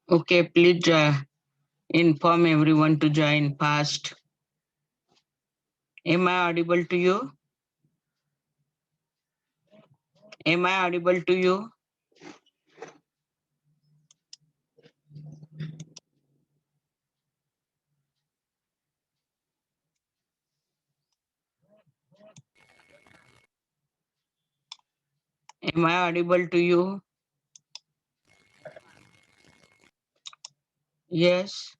Okay, please inform everyone to join fast. Am I audible to you? Am I audible to you? Am I audible to you? Yes.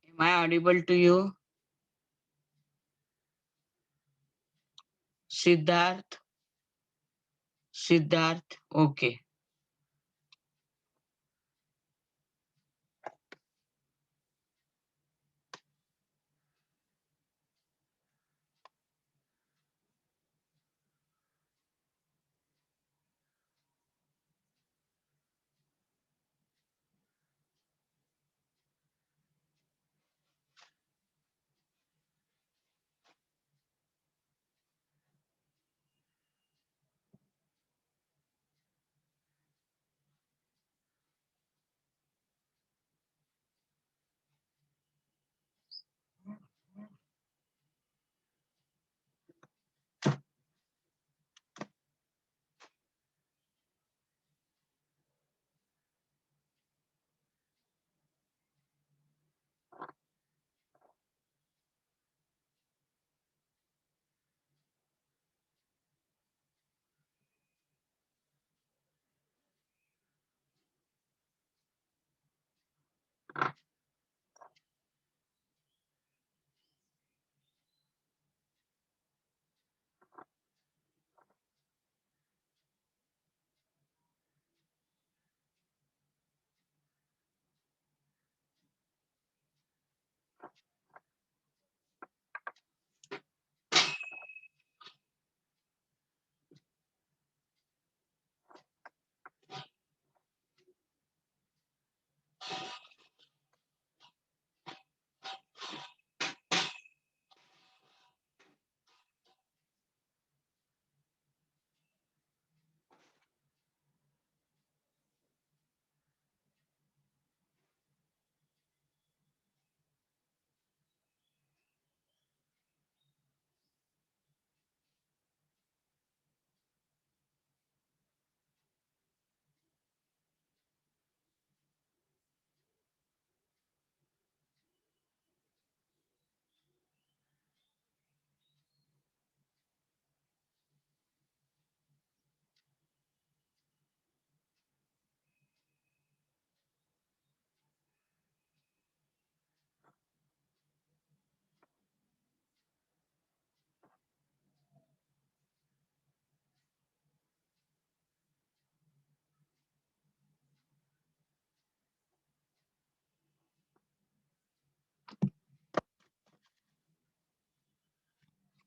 Am I audible to you? Siddharth? Siddharth? Okay.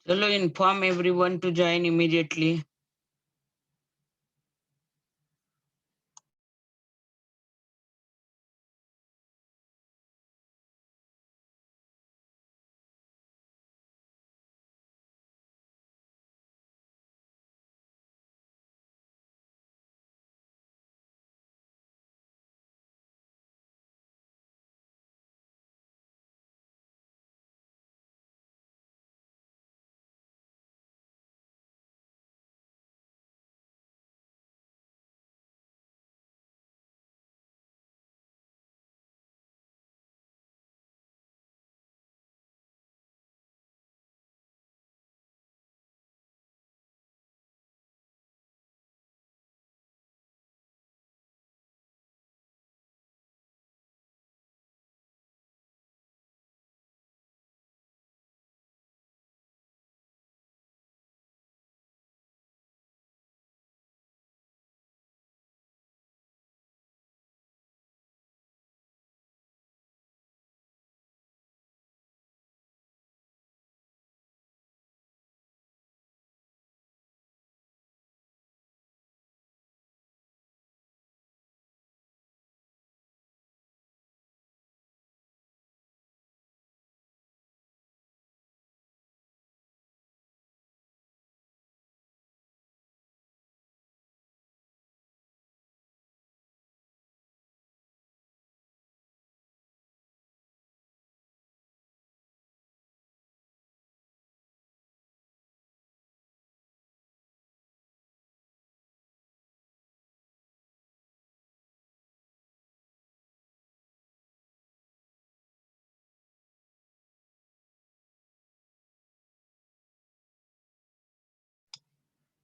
Chalo, inform everyone to join immediately.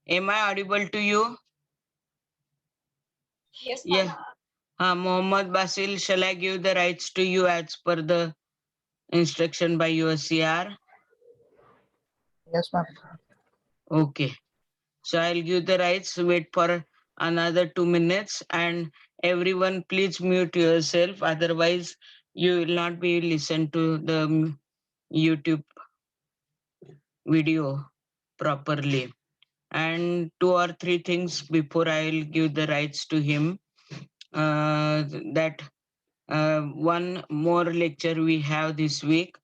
Am I audible to you? Yes, Yeah. Mohammed Basil, shall I give the rights to you as per the instruction by USCR? Yes, ma'am. Okay. So I'll give the rights. Wait for another 2 minutes, and everyone please mute yourself. Otherwise, you will not be listen to the YouTube video properly. And two or three things before I'll give the rights to him. That one more lecture we have this week.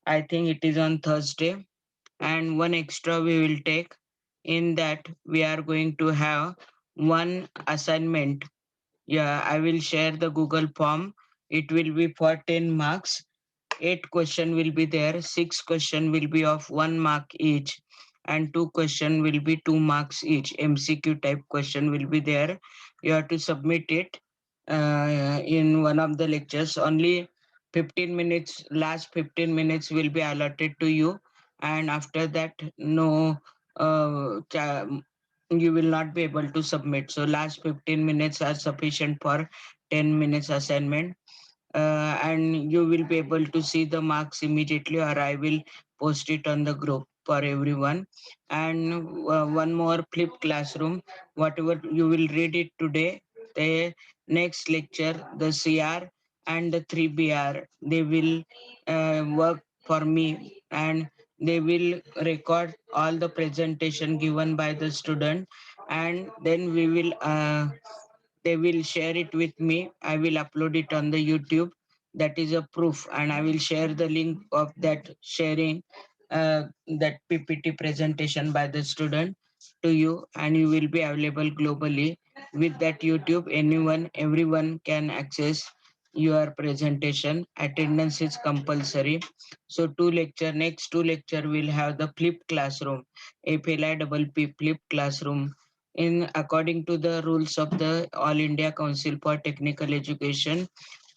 I think it is on Thursday, and one extra we will take. In that, we are going to have one assignment. Yeah, I will share the Google form. It will be for 10 marks. 8 question will be there. 6 question will be of 1 mark each, and 2 question will be 2 marks each. MCQ type question will be there. You have to submit it in one of the lectures. Only 15 minutes, last 15 minutes will be allotted to you, and after that, no, you will not be able to submit. So last 15 minutes are sufficient for 10 minutes assignment. And you will be able to see the marks immediately, or I will post it on the group for everyone. And one more flip classroom, whatever you will read it today, the next lecture, the CR and the 3BR, they will work for me, and they will record all the presentation given by the student, and then we will they will share it with me. I will upload it on the YouTube. That is a proof, and I will share the link of that sharing that PPT presentation by the student to you, and you will be available globally. With that YouTube, anyone, everyone can access your presentation. Attendance is compulsory. So next two lecture will have the flip classroom, FLI double P flip classroom, in according to the rules of the All India Council for Technical Education.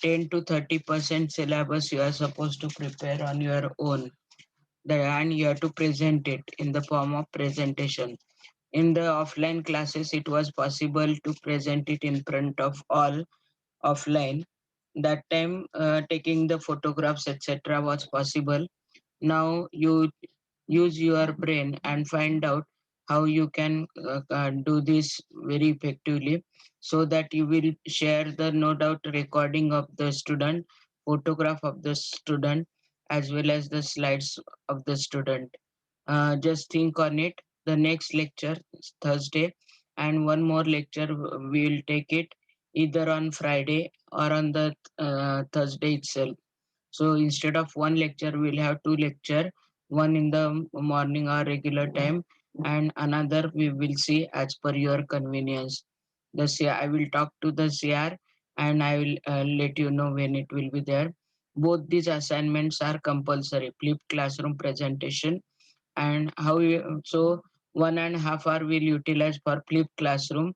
10 to 30% syllabus you are supposed to prepare on your own, and you have to present it in the form of presentation. In the offline classes, it was possible to present it in front of all offline. That time, taking the photographs, etc., was possible. Now you use your brain and find out how you can do this very effectively, so that you will share the no doubt recording of the student, photograph of the student, as well as the slides of the student Just think on it. The next lecture is Thursday, and one more lecture we will take it either on Friday or on the Thursday itself. So instead of one lecture, we'll have two lecture, one in the morning or regular time, and another we will see as per your convenience. The CR, I will talk to the CR and I will let you know when it will be there. Both these assignments are compulsory. Flipped classroom presentation and how you, so 1.5 hour will utilize for flipped classroom.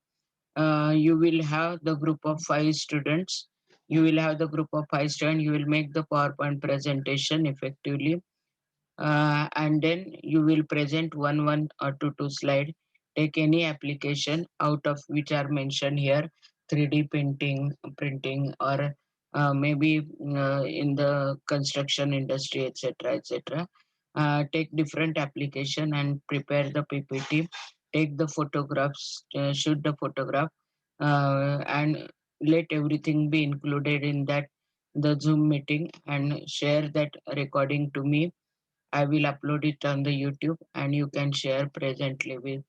You will have the group of 5 students. You will have the group of 5 students. You will make the PowerPoint presentation effectively, and then you will present one or two slide. Take any application out of which are mentioned here: 3D printing, or maybe in the construction industry, etc., etc. Take different application and prepare the PPT. Take the photographs, shoot the photograph, and let everything be included in that the Zoom meeting, and share that recording to me. I will upload it on the YouTube, and you can share presently with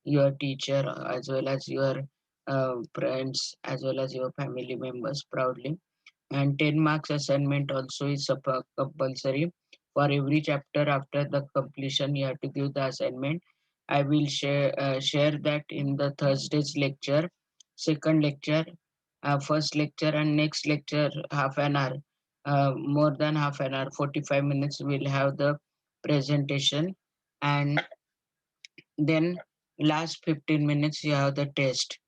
your teacher as well as your friends as well as your family members proudly. And 10 marks assignment also is compulsory for every chapter. After the completion, you have to give the assignment. I will share that in the Thursday's lecture, second lecture, first lecture, and next lecture half an hour, more than half an hour, 45 minutes. We'll have the presentation, and then last 15 minutes you have the test,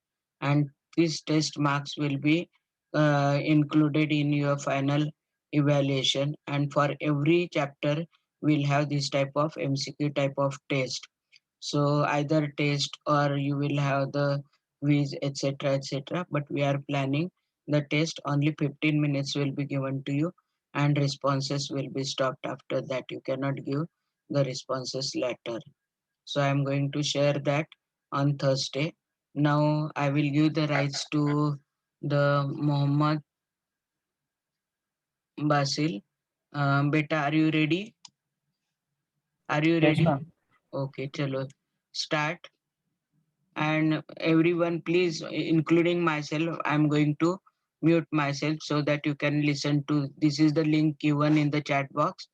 and these test marks will be included in your final evaluation. And for every chapter we'll have this type of MCQ type of test. So either test or you will have the quiz, etc., etc. But we are planning the test only 15 minutes will be given to you, and responses will be stopped after that. You cannot give the responses later. So I'm going to share that on Thursday. Now I will give the rights to the Mohammed Basil. Beta, are you ready? Are you Yes, ready? ma'am. Okay, chalo. Start. And everyone, please, including myself, I'm going to mute myself so that you can listen to. This is the link given in the chat box.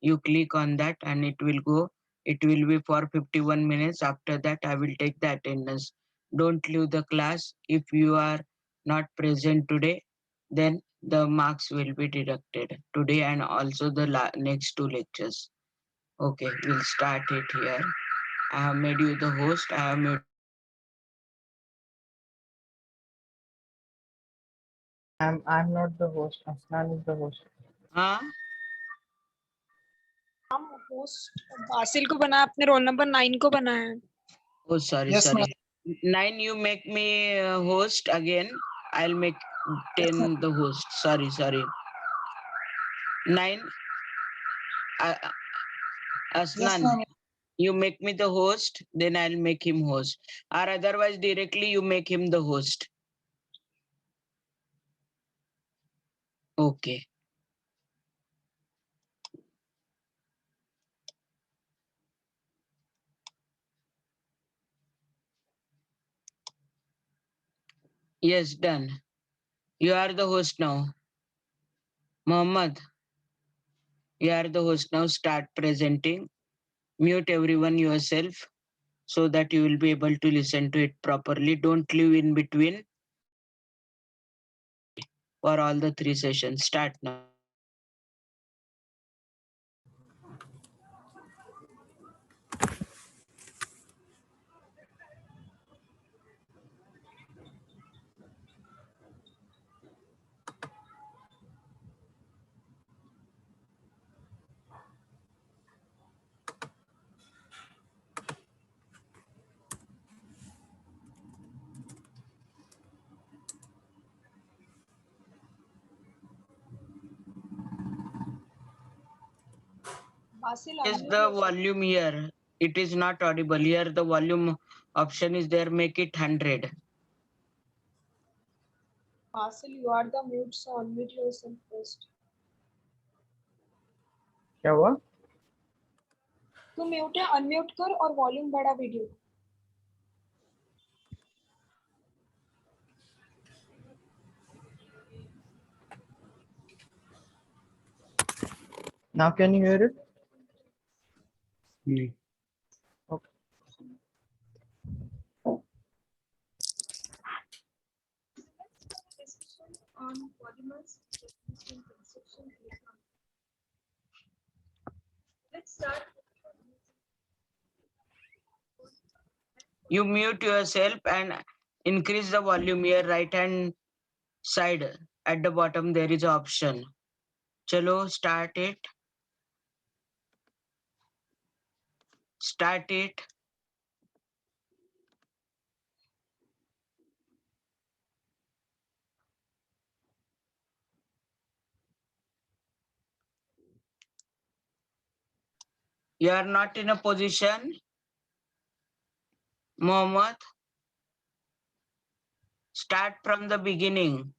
You click on that and it will go. It will be for 51 minutes. After that, I will take the attendance. Don't leave the class. If you are not present today, then the marks will be deducted today and also the next two lectures. Okay, we'll start it here. I have made you the host. I have muted myself. I'm not the host. Aslan is the host. Huh? Host Basil को बना, अपने roll number 9 को बनाया है। Oh, sorry, Yes, sorry. 9, you make me host again. I'll make 10 the host. Sorry, sorry. 9, uh, Aslan, you make me the host, then I'll make him host. Or otherwise, directly you make him the host. Okay. Yes, done. You are the host now. Mohammed, you are the host now. Start presenting. Mute everyone yourself so that you will be able to listen to it properly. Don't leave in between for all the 3 sessions. Start now. Basil Is the volume here? It is not audible. Here the volume option is there. Make it 100. Basil, you are the mute, so unmute yourself first. क्या हुआ? तू mute है, unmute कर और volume बढ़ा video. Now can you hear it? Hmm. Okay. On polymers used in construction electronics. Let's start. You mute yourself and increase the volume. Here, right hand side at the bottom, there is option. Chalo, start it. Start it. You are not in a position, Mohammed. Start from the beginning.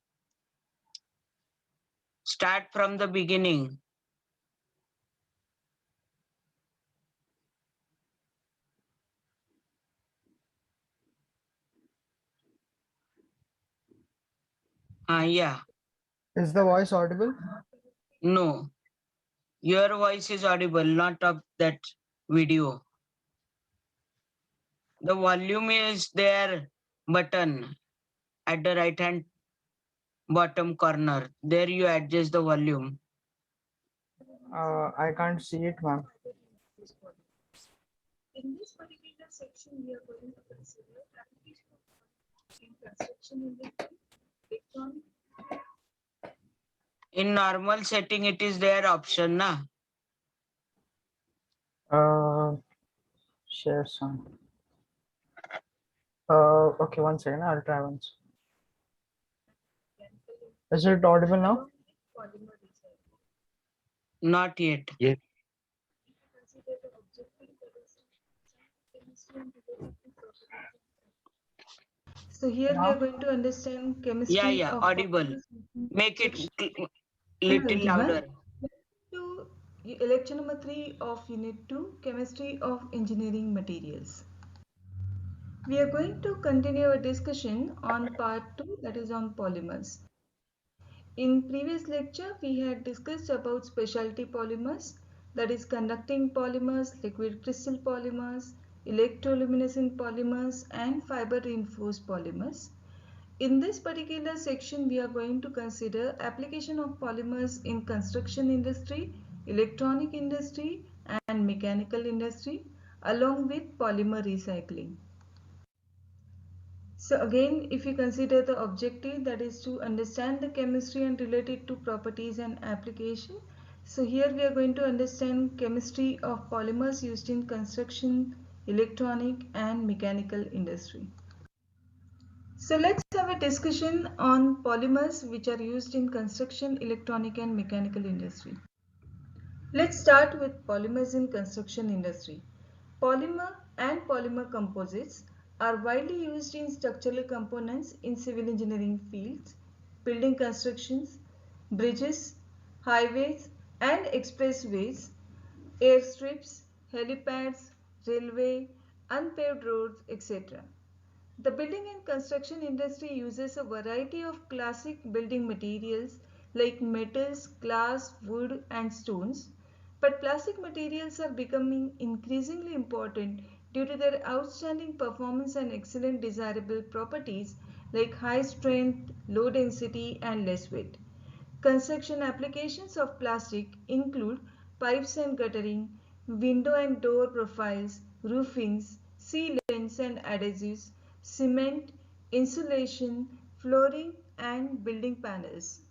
Start from the beginning. Yeah. Is the voice audible? No. Your voice is audible, not of that video. The volume is there button at the right hand bottom corner. There you adjust the volume. I can't see it, ma'am. In this particular section, we are going to consider application of in construction industry, electronic. In normal setting, it is their option, na? Share some. Okay, one second. I'll try once. Is it audible now? Polymer recycling. Not yet. Yes. Consider the objective chemistry and related to properties. So here we Now? are going to understand chemistry Yeah, of audible. polymers. Make it Section. little everyone. louder. To electrometry of unit 2 chemistry of engineering materials. We are going to continue our discussion on part 2, that is on polymers. In previous lecture we had discussed about specialty polymers, that is conducting polymers, liquid crystal polymers, electroluminescent polymers and fiber reinforced polymers. In this particular section, we are going to consider application of polymers in construction industry, electronic industry and mechanical industry along with polymer recycling. So again, if you consider the objective, that is to understand the chemistry and related to properties and application. So here we are going to understand chemistry of polymers used in construction, electronic and mechanical industry. So let's have a discussion on polymers which are used in construction, electronic and mechanical industry. Let's start with polymers in construction industry. Polymer and polymer composites are widely used in structural components in civil engineering fields, building constructions, bridges, highways and expressways, airstrips, helipads, railway, unpaved roads, etc. The building and construction industry uses a variety of classic building materials like metals, glass, wood and stones. But plastic materials are becoming increasingly important due to their outstanding performance and excellent desirable properties like high strength, low density and less weight. Construction applications of plastic include pipes and guttering, window and door profiles, roofings, sealants and adhesives, cement, insulation, flooring and building panels.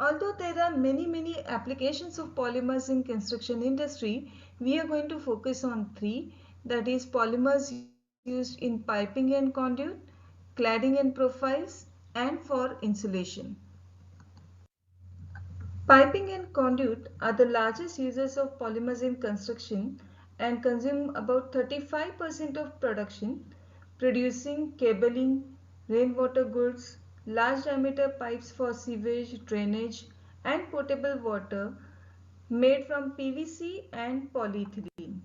Although there are many applications of polymers in construction industry, we are going to focus on three, that is polymers used in piping and conduit, cladding and profiles and for insulation. Piping and conduit are the largest users of polymers in construction and consume about 35% of production, producing cabling, rainwater goods, large diameter pipes for sewage, drainage and potable water made from PVC and polyethylene.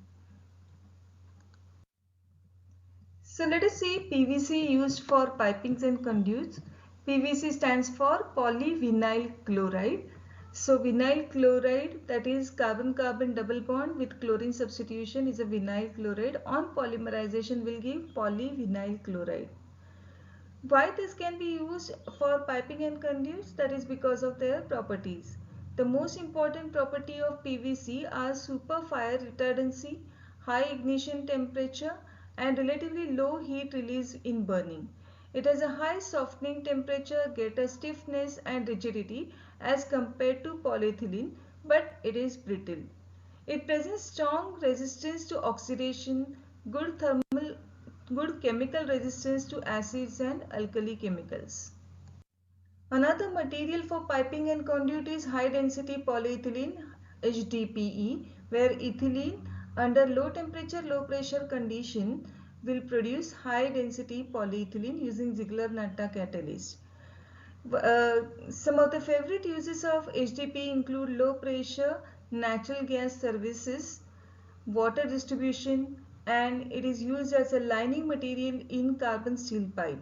So let us see PVC used for pipings and conduits. PVC stands for polyvinyl chloride. So vinyl chloride, that is carbon-carbon double bond with chlorine substitution, is a vinyl chloride. On polymerization will give polyvinyl chloride. Why this can be used for piping and conduits? That is because of their properties. The most important property of PVC are super fire retardancy, high ignition temperature and relatively low heat release in burning. It has a high softening temperature, greater stiffness and rigidity as compared to polyethylene, but it is brittle. It presents strong resistance to oxidation, good chemical resistance to acids and alkali chemicals. Another material for piping and conduit is high density polyethylene HDPE, where ethylene under low temperature low pressure condition will produce high density polyethylene using Ziegler-Natta catalyst. Some of the favorite uses of HDPE include low pressure natural gas services, water distribution, and it is used as a lining material in carbon steel pipe.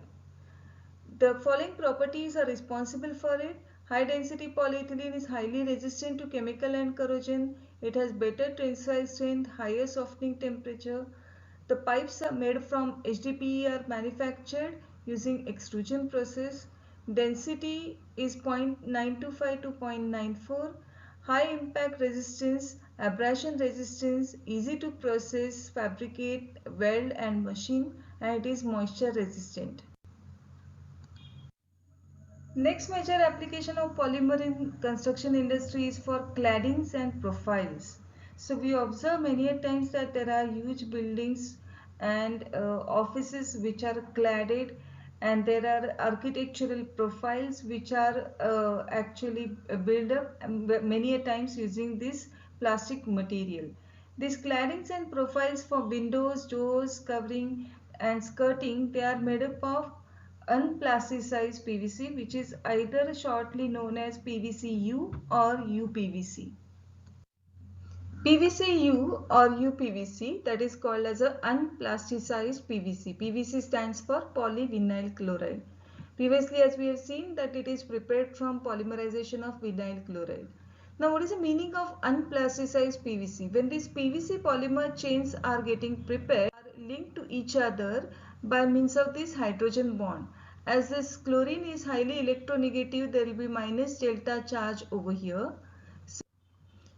The following properties are responsible for it. High density polyethylene is highly resistant to chemical and corrosion. It has better tensile strength, higher softening temperature. The pipes are made from HDPE are manufactured using extrusion process. Density is 0.925 to 0.94. High impact resistance, abrasion resistance, easy to process, fabricate, weld and machine, and it is moisture resistant. Next major application of polymer in construction industry is for claddings and profiles. So we observe many a times that there are huge buildings and offices which are cladded, and there are architectural profiles which are actually built up many a times using this plastic material. These claddings and profiles for windows, doors, covering and skirting, they are made up of unplasticized PVC, which is either shortly known as PVCU or UPVC. PVCU or UPVC, that is called as a unplasticized PVC. PVC stands for polyvinyl chloride. Previously, as we have seen, that it is prepared from polymerization of vinyl chloride. Now, what is the meaning of unplasticized PVC? When these PVC polymer chains are getting prepared, are linked to each other by means of this hydrogen bond. As this chlorine is highly electronegative, there will be minus delta charge over here. So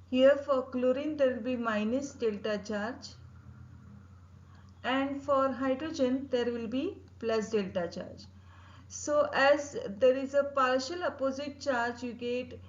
here for chlorine there will be minus delta charge, and for hydrogen there will be plus delta charge. So as there is a partial opposite charge, you get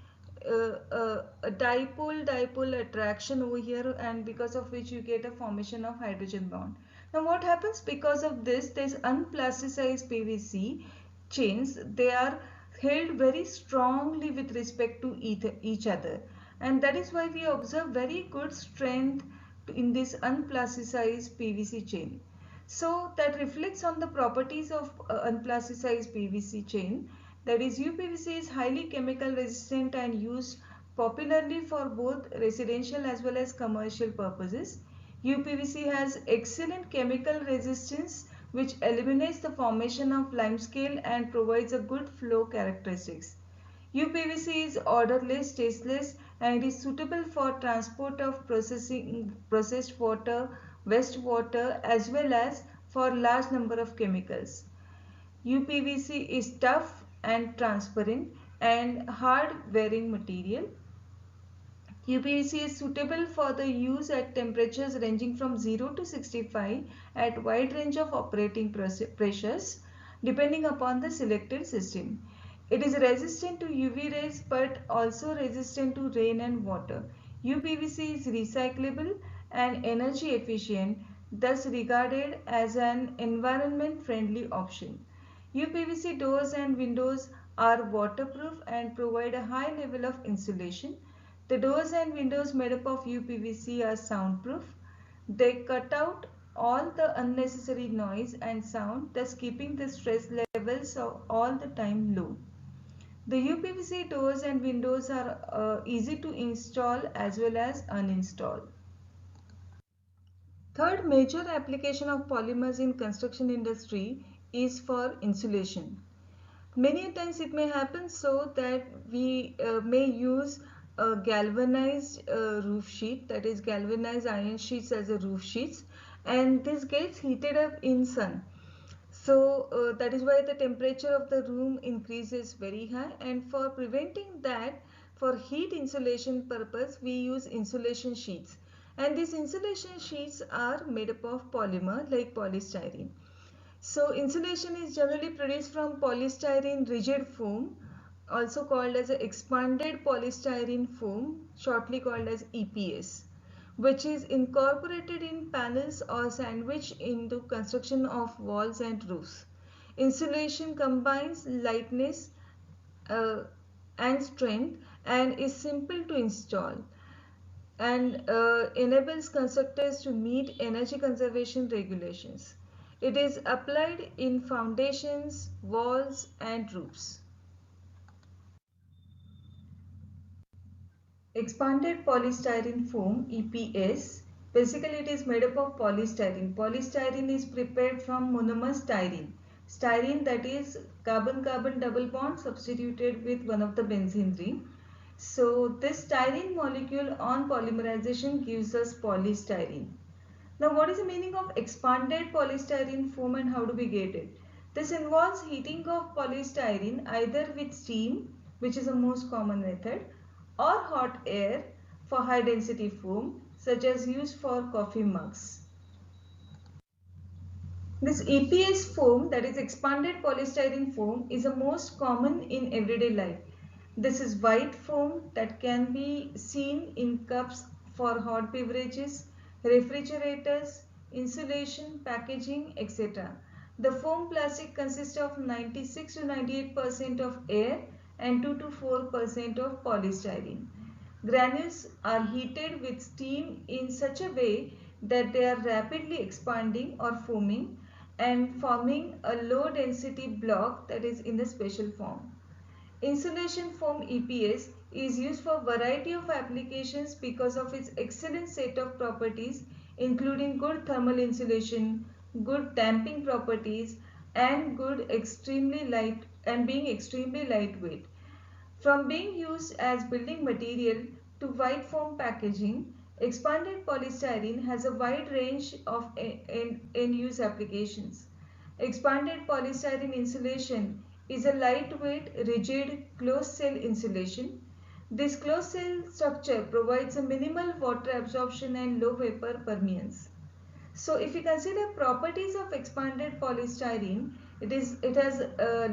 a dipole attraction over here, and because of which you get a formation of hydrogen bond. Now what happens because of this unplasticized PVC chains, they are held very strongly with respect to each other, and that is why we observe very good strength in this unplasticized PVC chain. So that reflects on the properties of unplasticized PVC chain. That is, UPVC is highly chemical resistant and used popularly for both residential as well as commercial purposes. UPVC has excellent chemical resistance which eliminates the formation of limescale and provides a good flow characteristics. UPVC is odorless, tasteless, and it is suitable for transport of processed water, wastewater, as well as for large number of chemicals. UPVC is tough and transparent and hard wearing material. UPVC is suitable for the use at temperatures ranging from 0 to 65 at wide range of operating pressures depending upon the selected system. It is resistant to UV rays but also resistant to rain and water. UPVC is recyclable and energy efficient, thus regarded as an environment friendly option. UPVC doors and windows are waterproof and provide a high level of insulation. The doors and windows made up of UPVC are soundproof. They cut out all the unnecessary noise and sound, thus keeping the stress levels all the time low. The UPVC doors and windows are easy to install as well as uninstall. Third major application of polymers in construction industry is for insulation. Many times it may happen so that we may use a galvanized roof sheet, that is galvanized iron sheets as a roof sheets, and this gets heated up in sun. So that is why the temperature of the room increases very high, and for preventing that, for heat insulation purpose we use insulation sheets, and these insulation sheets are made up of polymer like polystyrene. So insulation is generally produced from polystyrene rigid foam, also called as a expanded polystyrene foam, shortly called as EPS, which is incorporated in panels or sandwiched into construction of walls and roofs. Insulation combines lightness uh, and strength and is simple to install, and enables constructors to meet energy conservation regulations. It is applied in foundations, walls and roofs. Expanded polystyrene foam EPS. Basically it is made up of polystyrene. Polystyrene is prepared from monomer styrene. Styrene, that is carbon-carbon double bond substituted with one of the benzene ring. So this styrene molecule on polymerization gives us polystyrene. Now what is the meaning of expanded polystyrene foam and how do we get it? This involves heating of polystyrene either with steam, which is the most common method, or hot air for high density foam such as used for coffee mugs. This EPS foam, that is expanded polystyrene foam, is the most common in everyday life. This is white foam that can be seen in cups for hot beverages, refrigerators, insulation, packaging, etc. The foam plastic consists of 96 to 98% of air and 2 to 4% of polystyrene. Granules are heated with steam in such a way that they are rapidly expanding or foaming and forming a low density block, that is in the special form. Insulation foam EPS is used for a variety of applications because of its excellent set of properties, including good thermal insulation, good damping properties and being extremely lightweight. From being used as building material to white foam packaging, expanded polystyrene has a wide range of end-use applications. Expanded polystyrene insulation is a lightweight, rigid, closed-cell insulation. This closed-cell structure provides a minimal water absorption and low vapor permeance. So if you consider properties of expanded polystyrene, it has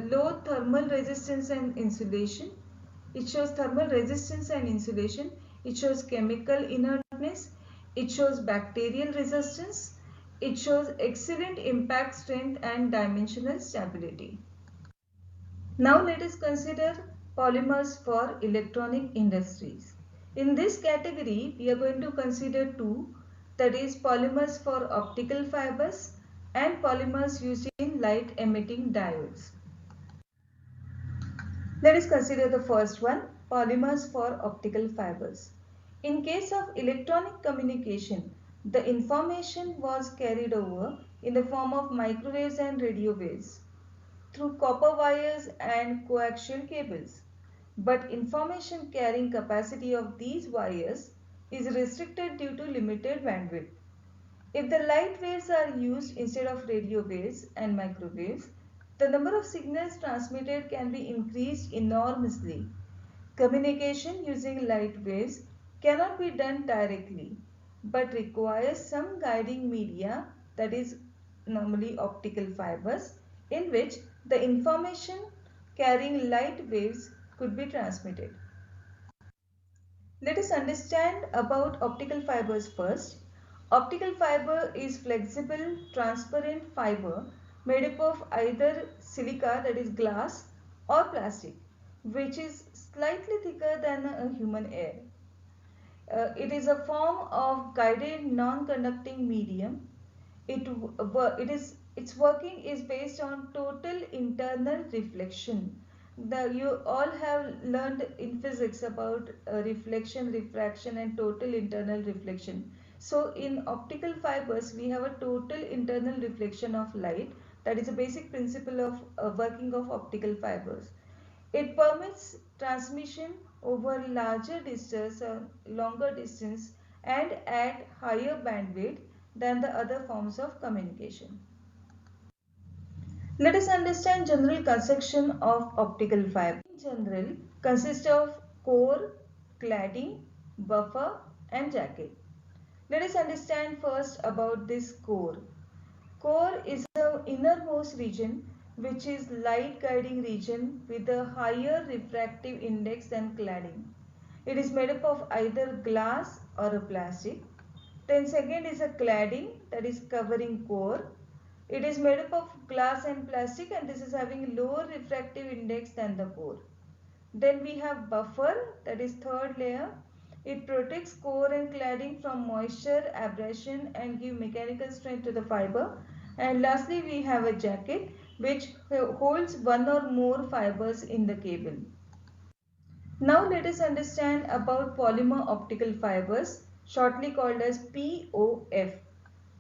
low thermal resistance and insulation. It shows thermal resistance and insulation. It shows chemical inertness. It shows bacterial resistance. It shows excellent impact strength and dimensional stability. Now let us consider polymers for electronic industries. In this category, we are going to consider two, that is polymers for optical fibers and polymers used in light emitting diodes. Let us consider the first one, polymers for optical fibers. In case of electronic communication, the information was carried over in the form of microwaves and radio waves through copper wires and coaxial cables. But information carrying capacity of these wires is restricted due to limited bandwidth. If the light waves are used instead of radio waves and microwaves, the number of signals transmitted can be increased enormously. Communication using light waves cannot be done directly, but requires some guiding media, that is normally optical fibers, in which the information carrying light waves could be transmitted. Let us understand about optical fibers first. Optical fiber is flexible, transparent fiber made up of either silica, that is glass, or plastic, which is slightly thicker than a human hair. It is a form of guided non-conducting medium. Its working is based on total internal reflection. You all have learned in physics about reflection, refraction and total internal reflection. So in optical fibers, we have a total internal reflection of light. That is a basic principle of working of optical fibers. It permits transmission over larger distance or longer distance and at higher bandwidth than the other forms of communication. Let us understand general construction of optical fiber. In general, consists of core, cladding, buffer and jacket. Let us understand first about this core. Core is the innermost region which is light guiding region with a higher refractive index than cladding. It is made up of either glass or a plastic. Then second is a cladding, that is covering core. It is made up of glass and plastic, and this is having lower refractive index than the core. Then we have buffer, that is third layer. It protects core and cladding from moisture, abrasion and give mechanical strength to the fiber. And lastly we have a jacket which holds one or more fibers in the cable. Now let us understand about polymer optical fibers, shortly called as POF.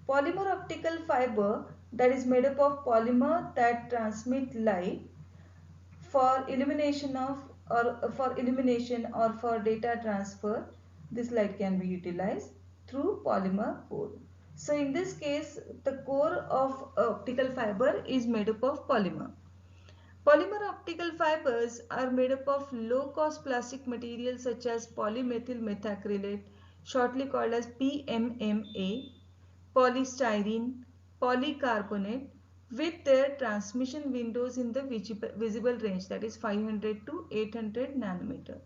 Polymer optical fiber, that is made up of polymer that transmit light for illumination or for data transfer. This light can be utilized through polymer core. So in this case, the core of optical fiber is made up of polymer. Polymer optical fibers are made up of low-cost plastic materials such as polymethyl methacrylate, shortly called as PMMA, polystyrene, polycarbonate, with their transmission windows in the visible range, that is 500 to 800 nanometer.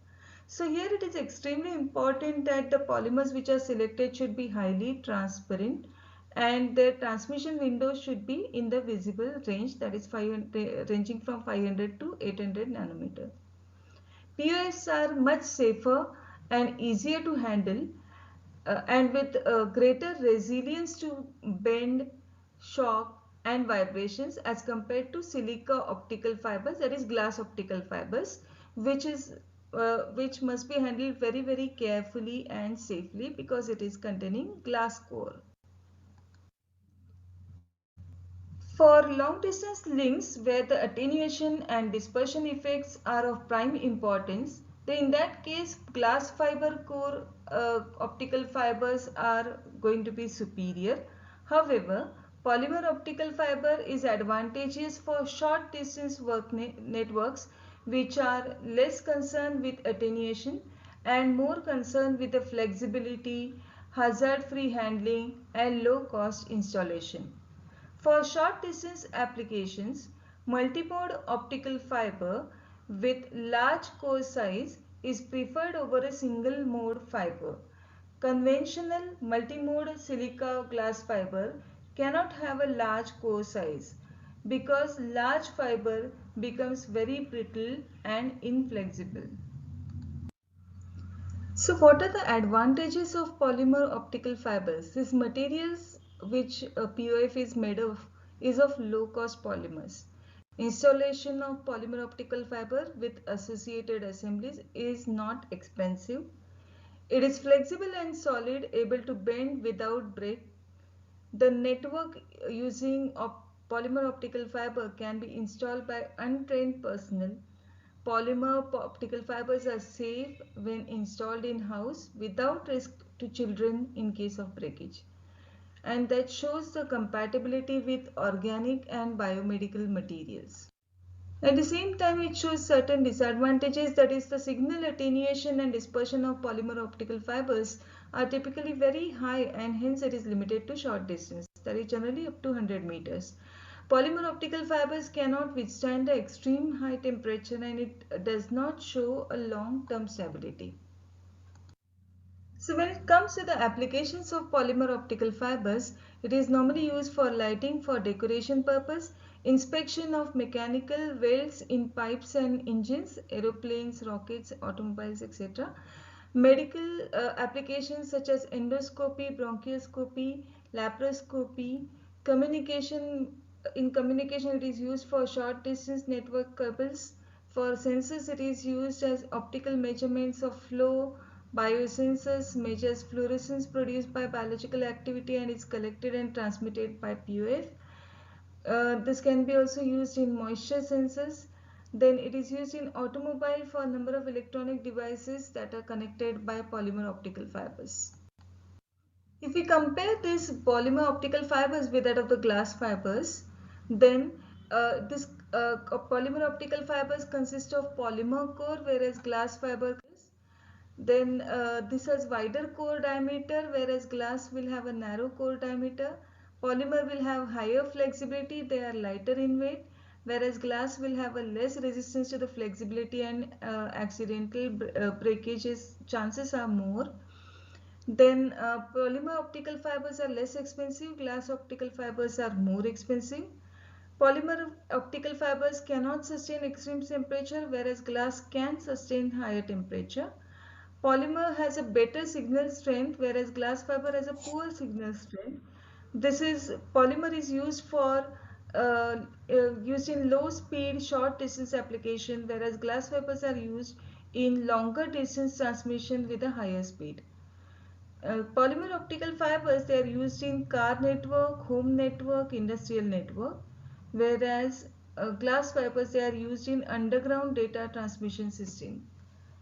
So here it is extremely important that the polymers which are selected should be highly transparent and their transmission window should be in the visible range, that is ranging from 500 to 800 nanometer. POFs are much safer and easier to handle and with greater resilience to bend, shock and vibrations as compared to silica optical fibers, that is glass optical fibers, which must be handled very carefully and safely because it is containing glass core. For long distance links where the attenuation and dispersion effects are of prime importance, then in that case glass fiber core optical fibers are going to be superior. However, polymer optical fiber is advantageous for short distance networks which are less concerned with attenuation and more concerned with the flexibility, hazard free handling and low cost installation. For short distance applications, multimode optical fiber with large core size is preferred over a single mode fiber. Conventional multimode silica glass fiber cannot have a large core size because large fiber becomes very brittle and inflexible. So what are the advantages of polymer optical fibers? These materials which a POF is made of is of low cost polymers. Installation of polymer optical fiber with associated assemblies is not expensive. It is flexible and solid, able to bend without break. The network using polymer optical fiber can be installed by untrained personnel. Polymer optical fibers are safe when installed in house without risk to children in case of breakage. And that shows the compatibility with organic and biomedical materials. At the same time, it shows certain disadvantages, that is the signal attenuation and dispersion of polymer optical fibers are typically very high and hence it is limited to short distance, that is generally up to 100 meters. Polymer optical fibers cannot withstand the extreme high temperature and it does not show a long-term stability. So when it comes to the applications of polymer optical fibers, it is normally used for lighting for decoration purpose, inspection of mechanical welds in pipes and engines, aeroplanes, rockets, automobiles, etc. Medical applications such as endoscopy, bronchoscopy, laparoscopy, communication. In communication, it is used for short distance network cables. For sensors, it is used as optical measurements of flow, Biosensors measures fluorescence produced by biological activity and is collected and transmitted by POF. This can be also used in moisture sensors. Then it is used in automobile for a number of electronic devices that are connected by polymer optical fibers. If we compare these polymer optical fibers with that of the glass fibers, then this polymer optical fibers consist of polymer core, whereas glass fiber is. Then this has wider core diameter, whereas glass will have a narrow core diameter. Polymer will have higher flexibility, they are lighter in weight, whereas glass will have a less resistance to the flexibility and accidental breakages chances are more. Then polymer optical fibers are less expensive, glass optical fibers are more expensive. Polymer optical fibers cannot sustain extreme temperature, whereas glass can sustain higher temperature. Polymer has a better signal strength, whereas glass fiber has a poor signal strength. This is polymer is used for used in low speed short distance application, whereas glass fibers are used in longer distance transmission with a higher speed. Polymer optical fibers, they are used in car network, home network, industrial network, whereas glass fibers, they are used in underground data transmission system.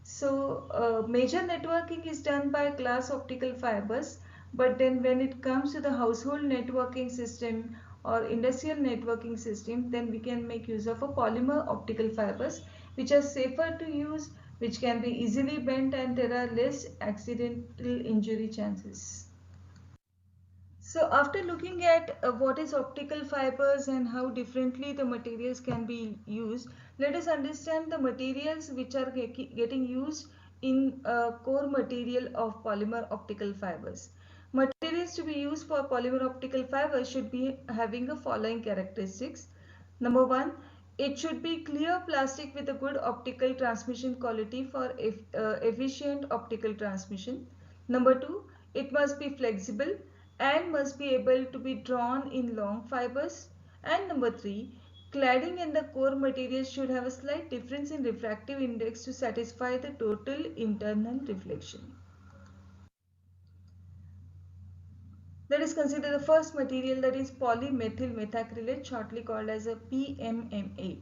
So major networking is done by glass optical fibers, but then when it comes to the household networking system or industrial networking system, then we can make use of a polymer optical fibers, which are safer to use, which can be easily bent, and there are less accidental injury chances. So after looking at what is optical fibers and how differently the materials can be used, let us understand the materials which are getting used in core material of polymer optical fibers. Materials to be used for polymer optical fibers should be having the following characteristics. Number one, it should be clear plastic with a good optical transmission quality for efficient optical transmission. Number two, it must be flexible and must be able to be drawn in long fibers. And number three, cladding in the core material should have a slight difference in refractive index to satisfy the total internal reflection. Let us consider the first material, that is polymethyl methacrylate, shortly called as a PMMA.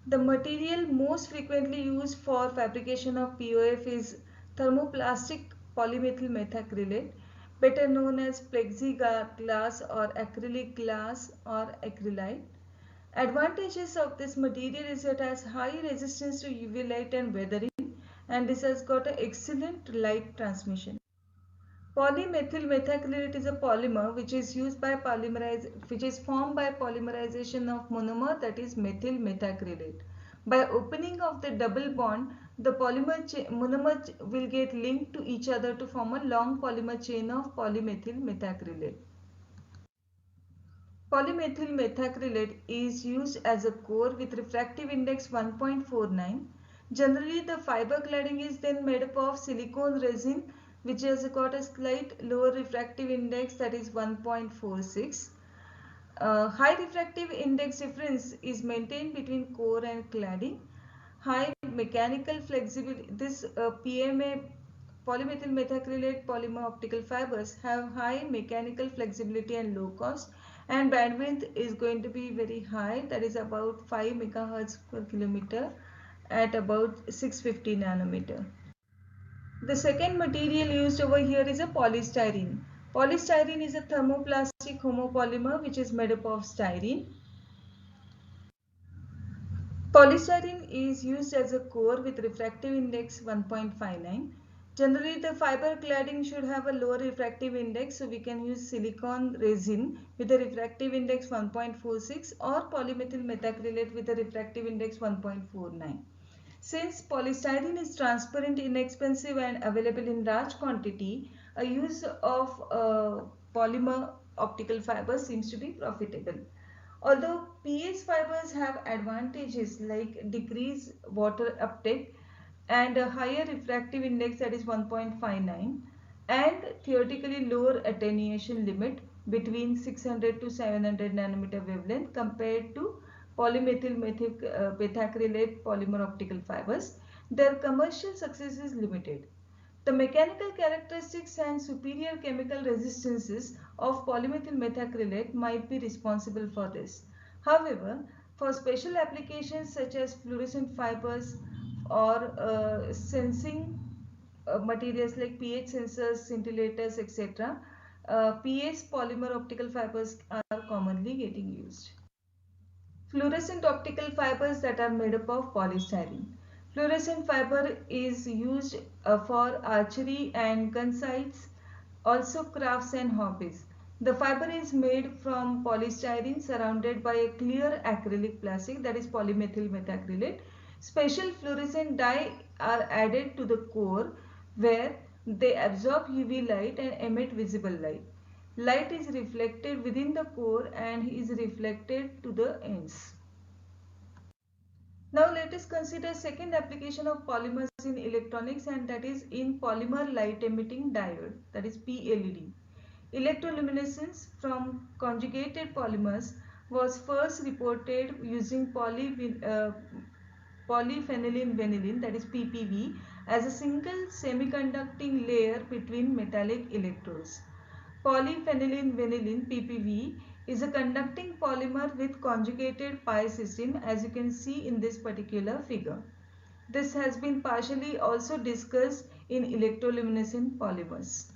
The material most frequently used for fabrication of POF is thermoplastic polymethyl methacrylate, better known as plexiglass or acrylic glass or acrylite. Advantages of this material is it has high resistance to UV light and weathering, and this has got an excellent light transmission. Polymethyl methacrylate is a polymer which is formed by polymerization of monomer, that is methyl methacrylate. By opening of the double bond, the monomer will get linked to each other to form a long polymer chain of polymethyl methacrylate. Polymethyl methacrylate is used as a core with refractive index 1.49. Generally, the fiber cladding is then made up of silicone resin, which has got a slight lower refractive index, that is 1.46. High refractive index difference is maintained between core and cladding. High mechanical flexibility. This PMA polymethyl methacrylate polymer optical fibers have high mechanical flexibility and low cost, and bandwidth is going to be very high, that is about 5 megahertz per kilometer at about 650 nanometer. The second material used over here is a polystyrene. Polystyrene is a thermoplastic homopolymer which is made up of styrene. Polystyrene is used as a core with refractive index 1.59. Generally, the fiber cladding should have a lower refractive index, so we can use silicone resin with a refractive index 1.46 or polymethyl methacrylate with a refractive index 1.49. Since polystyrene is transparent, inexpensive and available in large quantity, a use of polymer optical fiber seems to be profitable. Although PS fibers have advantages like decreased water uptake and a higher refractive index, that is 1.59, and theoretically lower attenuation limit between 600 to 700 nanometer wavelength compared to polymethyl methacrylate polymer optical fibers, their commercial success is limited. The mechanical characteristics and superior chemical resistances of polymethyl methacrylate might be responsible for this. However, for special applications such as fluorescent fibers or sensing materials like pH sensors, scintillators, etc., PS polymer optical fibers are commonly getting used. Fluorescent optical fibers that are made up of polystyrene. Fluorescent fiber is used for archery and gun sights, also crafts and hobbies. The fiber is made from polystyrene surrounded by a clear acrylic plastic, that is polymethyl methacrylate. Special fluorescent dye are added to the core where they absorb UV light and emit visible light. Light is reflected within the core and is reflected to the ends. Now let us consider second application of polymers in electronics, and that is in polymer light emitting diode, that is PLED. Electroluminescence from conjugated polymers was first reported using polyphenylene vanillin, that is PPV, as a single semiconducting layer between metallic electrodes. Polyphenylene vanillin (PPV) is a conducting polymer with conjugated pi system, as you can see in this particular figure. This has been partially also discussed in electroluminescent polymers.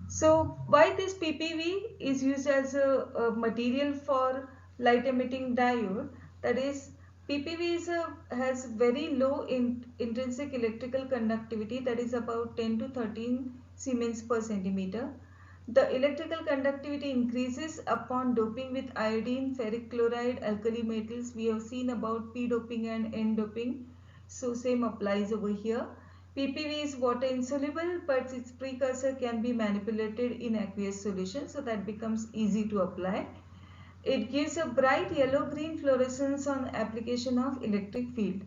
So why this PPV is used as a material for light emitting diode? That is, PPV has very low intrinsic electrical conductivity, that is about 10 to 13 Siemens per centimeter. The electrical conductivity increases upon doping with iodine, ferric chloride, alkali metals. We have seen about P doping and N doping. So same applies over here. PPV is water insoluble, but its precursor can be manipulated in aqueous solution, so that becomes easy to apply. It gives a bright yellow-green fluorescence on application of electric field.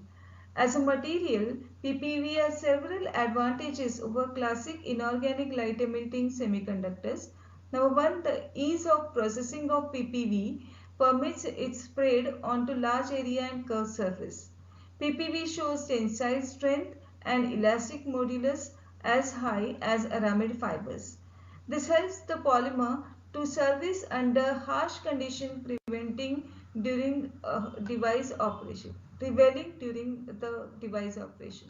As a material, PPV has several advantages over classic inorganic light-emitting semiconductors. Number one, the ease of processing of PPV permits its spread onto large area and curved surface. PPV shows tensile strength and elastic modulus as high as aramid fibers. This helps the polymer to service under harsh condition, during device operation, prevailing during the device operation.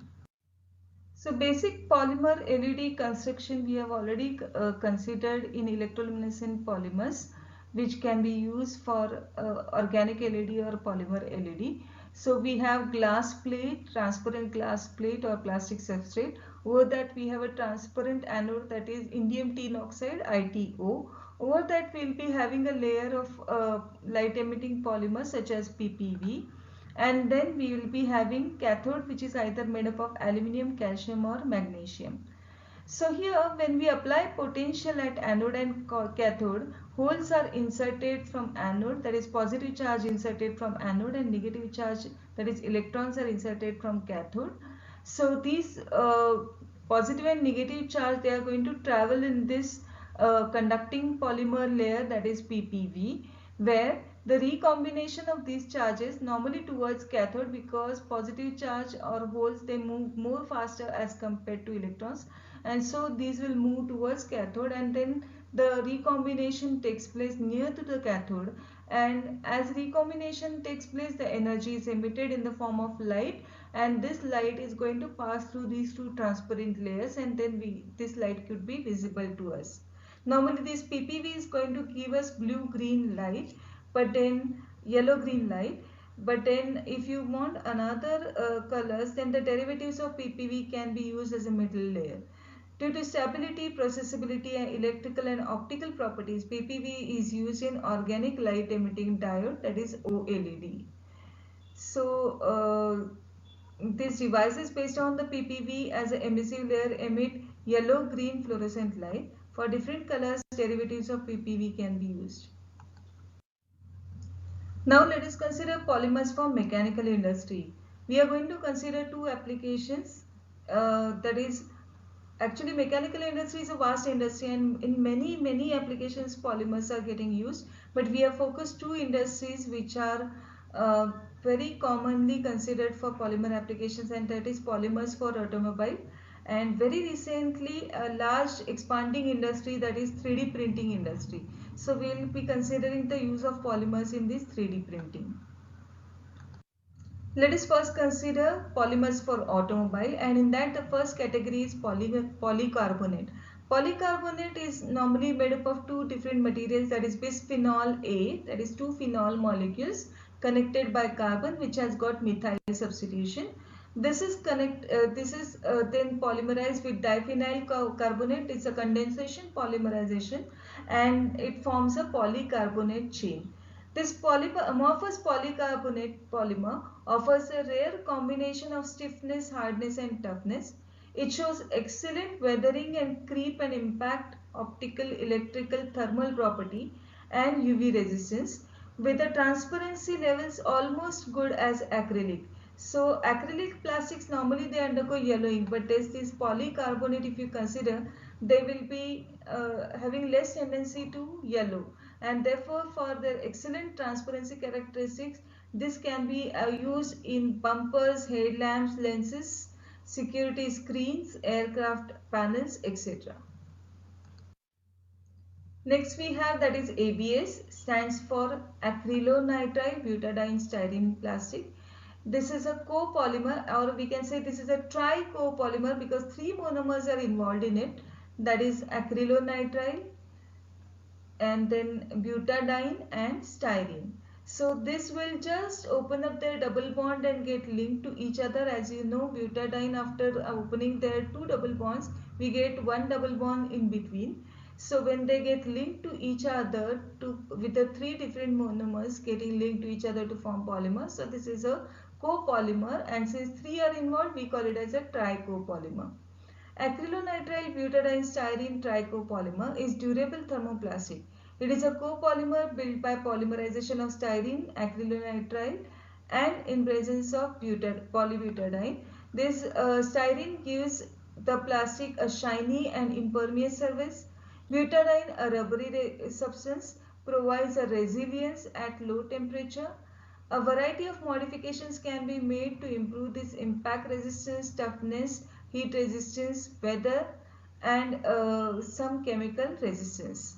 So basic polymer LED construction we have already considered in electroluminescent polymers, which can be used for organic LED or polymer LED. So we have glass plate, transparent glass plate or plastic substrate. Over that we have a transparent anode, that is indium tin oxide, ITO. Over that we will be having a layer of light emitting polymers such as PPV, and then we will be having cathode, which is either made up of aluminium, calcium or magnesium. So here when we apply potential at anode and cathode, holes are inserted from anode, that is positive charge inserted from anode, and negative charge, that is electrons, are inserted from cathode. So these positive and negative charge, they are going to travel in this conducting polymer layer, that is PPV, where the recombination of these charges normally towards cathode, because positive charge or holes, they move more faster as compared to electrons, and so these will move towards cathode, and then the recombination takes place near to the cathode, and as recombination takes place, the energy is emitted in the form of light, and this light is going to pass through these two transparent layers, and then this light could be visible to us. Normally this PPV is going to give us blue green light, but then yellow green light, but then if you want another colors, then the derivatives of PPV can be used as a middle layer. Due to stability, processability and electrical and optical properties, PPV is used in organic light emitting diode, that is OLED. So these devices based on the PPV as an emissive layer emit yellow-green fluorescent light. For different colors, derivatives of PPV can be used. Now let us consider polymers for mechanical industry. We are going to consider two applications, that is, actually mechanical industry is a vast industry, and in many applications polymers are getting used, but we have focused two industries which are very commonly considered for polymer applications, and that is polymers for automobile. And very recently a large expanding industry, that is 3D printing industry. So we will be considering the use of polymers in this 3D printing. Let us first consider polymers for automobile, and in that the first category is polycarbonate. Polycarbonate is normally made up of two different materials, that is bisphenol A, that is two phenol molecules connected by carbon which has got methyl substitution. This is then polymerized with diphenyl carbonate. It's a condensation polymerization, and it forms a polycarbonate chain. This amorphous polycarbonate polymer offers a rare combination of stiffness, hardness and toughness. It shows excellent weathering and creep and impact, optical, electrical, thermal property and UV resistance, with the transparency levels almost good as acrylic. So acrylic plastics normally they undergo yellowing, but this polycarbonate, if you consider, they will be having less tendency to yellow, and therefore for their excellent transparency characteristics, this can be used in bumpers, headlamps, lenses, security screens, aircraft panels, etc. Next we have, that is ABS, stands for acrylonitrile butadiene styrene plastic. This is a copolymer, or we can say this is a tricopolymer because three monomers are involved in it, that is acrylonitrile and then butadiene and styrene. So this will just open up their double bond and get linked to each other. As you know, butadiene, after opening their two double bonds, we get one double bond in between. So when they get linked to each other with the three different monomers getting linked to each other to form polymer. So this is a copolymer, and since three are involved, we call it as a tricopolymer. Acrylonitrile butadiene styrene tricopolymer is durable thermoplastic. It is a copolymer built by polymerization of styrene, acrylonitrile, and in presence of polybutadiene. This styrene gives the plastic a shiny and impermeable surface. Butadiene, a rubbery substance, provides a resilience at low temperature. A variety of modifications can be made to improve this impact resistance, toughness, heat resistance, weather, and some chemical resistance.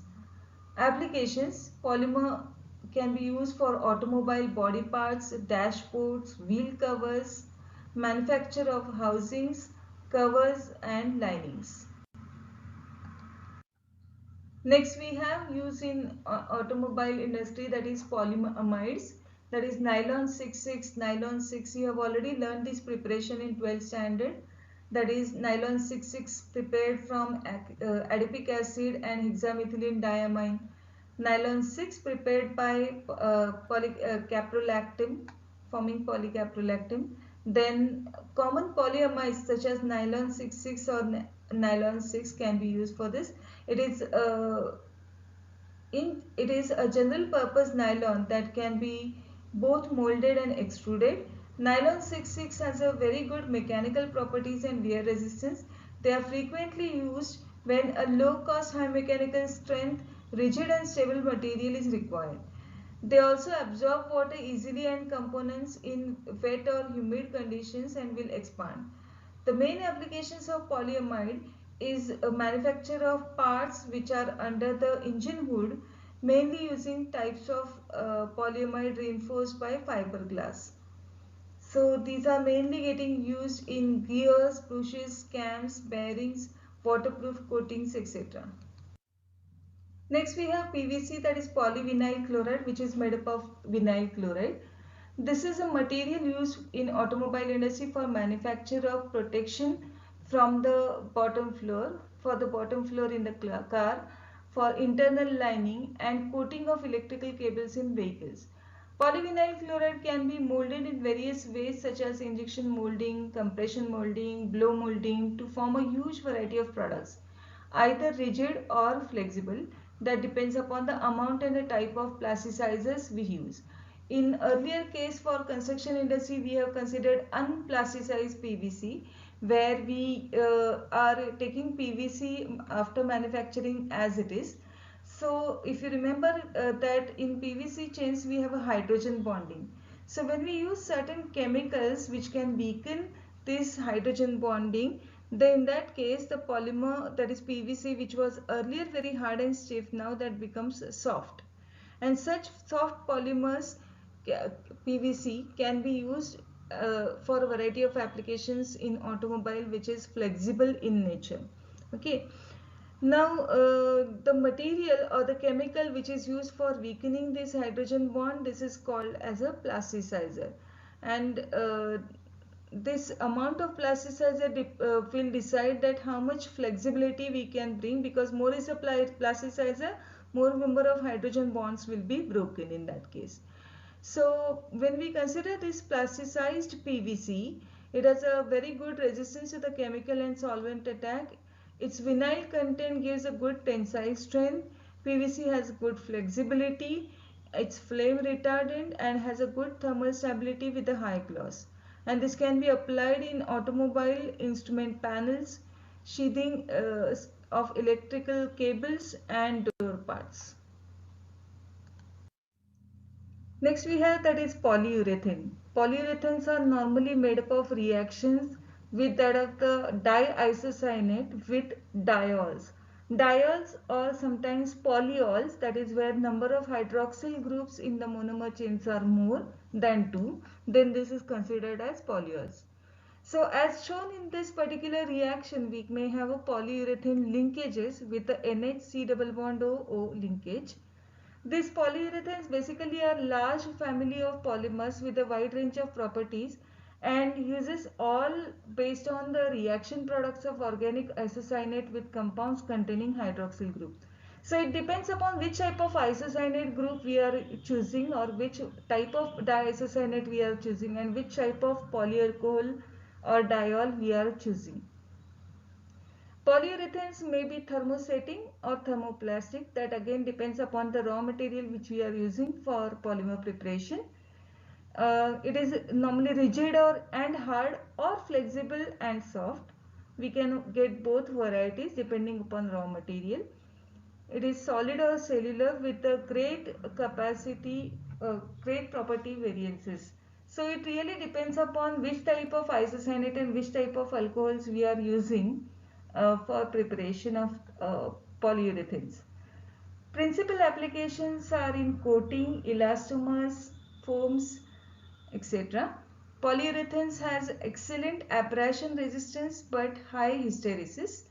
Applications: polymer can be used for automobile body parts, dashboards, wheel covers, manufacture of housings, covers and linings. Next we have use in automobile industry, that is polyamides, that is nylon 66, nylon 6. You have already learned this preparation in 12th standard. That is nylon 66 prepared from adipic acid and hexamethylene diamine. Nylon 6 prepared by caprolactam, forming polycaprolactam. Then common polyamides such as nylon 66 or nylon 6 can be used for this. It is it is a general purpose nylon that can be both molded and extruded. Nylon 66 has a very good mechanical properties and wear resistance. They are frequently used when a low cost, high mechanical strength, rigid and stable material is required. They also absorb water easily and components in wet or humid conditions and will expand. The main applications of polyamide is a manufacture of parts which are under the engine hood, mainly using types of polyamide reinforced by fiberglass. So these are mainly getting used in gears, bushes, cams, bearings, waterproof coatings, etc. Next we have PVC, that is polyvinyl chloride, which is made up of vinyl chloride. This is a material used in automobile industry for manufacture of protection from the bottom floor, for the bottom floor in the car, for internal lining and coating of electrical cables in vehicles. Polyvinyl chloride can be molded in various ways such as injection molding, compression molding, blow molding to form a huge variety of products, either rigid or flexible. That depends upon the amount and the type of plasticizers we use. In earlier case for construction industry, we have considered unplasticized PVC, where we are taking PVC after manufacturing as it is. So if you remember that in PVC chains we have a hydrogen bonding. So when we use certain chemicals which can weaken this hydrogen bonding, then in that case the polymer, that is PVC, which was earlier very hard and stiff, now that becomes soft. And such soft polymers, PVC, can be used for a variety of applications in automobile, which is flexible in nature. Okay. Now, the material or the chemical which is used for weakening this hydrogen bond, this is called as a plasticizer. And this amount of plasticizer will decide that how much flexibility we can bring, because more is applied plasticizer, more number of hydrogen bonds will be broken in that case. So when we consider this plasticized PVC, it has a very good resistance to the chemical and solvent attack. Its vinyl content gives a good tensile strength. PVC has good flexibility. It's flame retardant and has a good thermal stability with a high gloss. And this can be applied in automobile instrument panels, sheathing of electrical cables and door parts. Next we have that is polyurethane. Polyurethanes are normally made up of reactions with that of the diisocyanate with diols. Diols or sometimes polyols, that is where number of hydroxyl groups in the monomer chains are more than 2, then this is considered as polyols. So as shown in this particular reaction, we may have a polyurethane linkages with the NH double bond O linkage. These polyurethanes basically are large family of polymers with a wide range of properties and uses all based on the reaction products of organic isocyanate with compounds containing hydroxyl group. So it depends upon which type of isocyanate group we are choosing, or which type of diisocyanate we are choosing, and which type of polyalcohol or diol we are choosing. Polyurethanes may be thermosetting or thermoplastic, that again depends upon the raw material which we are using for polymer preparation. It is normally rigid and hard, or flexible and soft. We can get both varieties depending upon raw material. It is solid or cellular with a great capacity, great property variances. So it really depends upon which type of isocyanate and which type of alcohols we are using for preparation of polyurethanes. Principal applications are in coating, elastomers, foams, etc. Polyurethanes has excellent abrasion resistance but high hysteresis.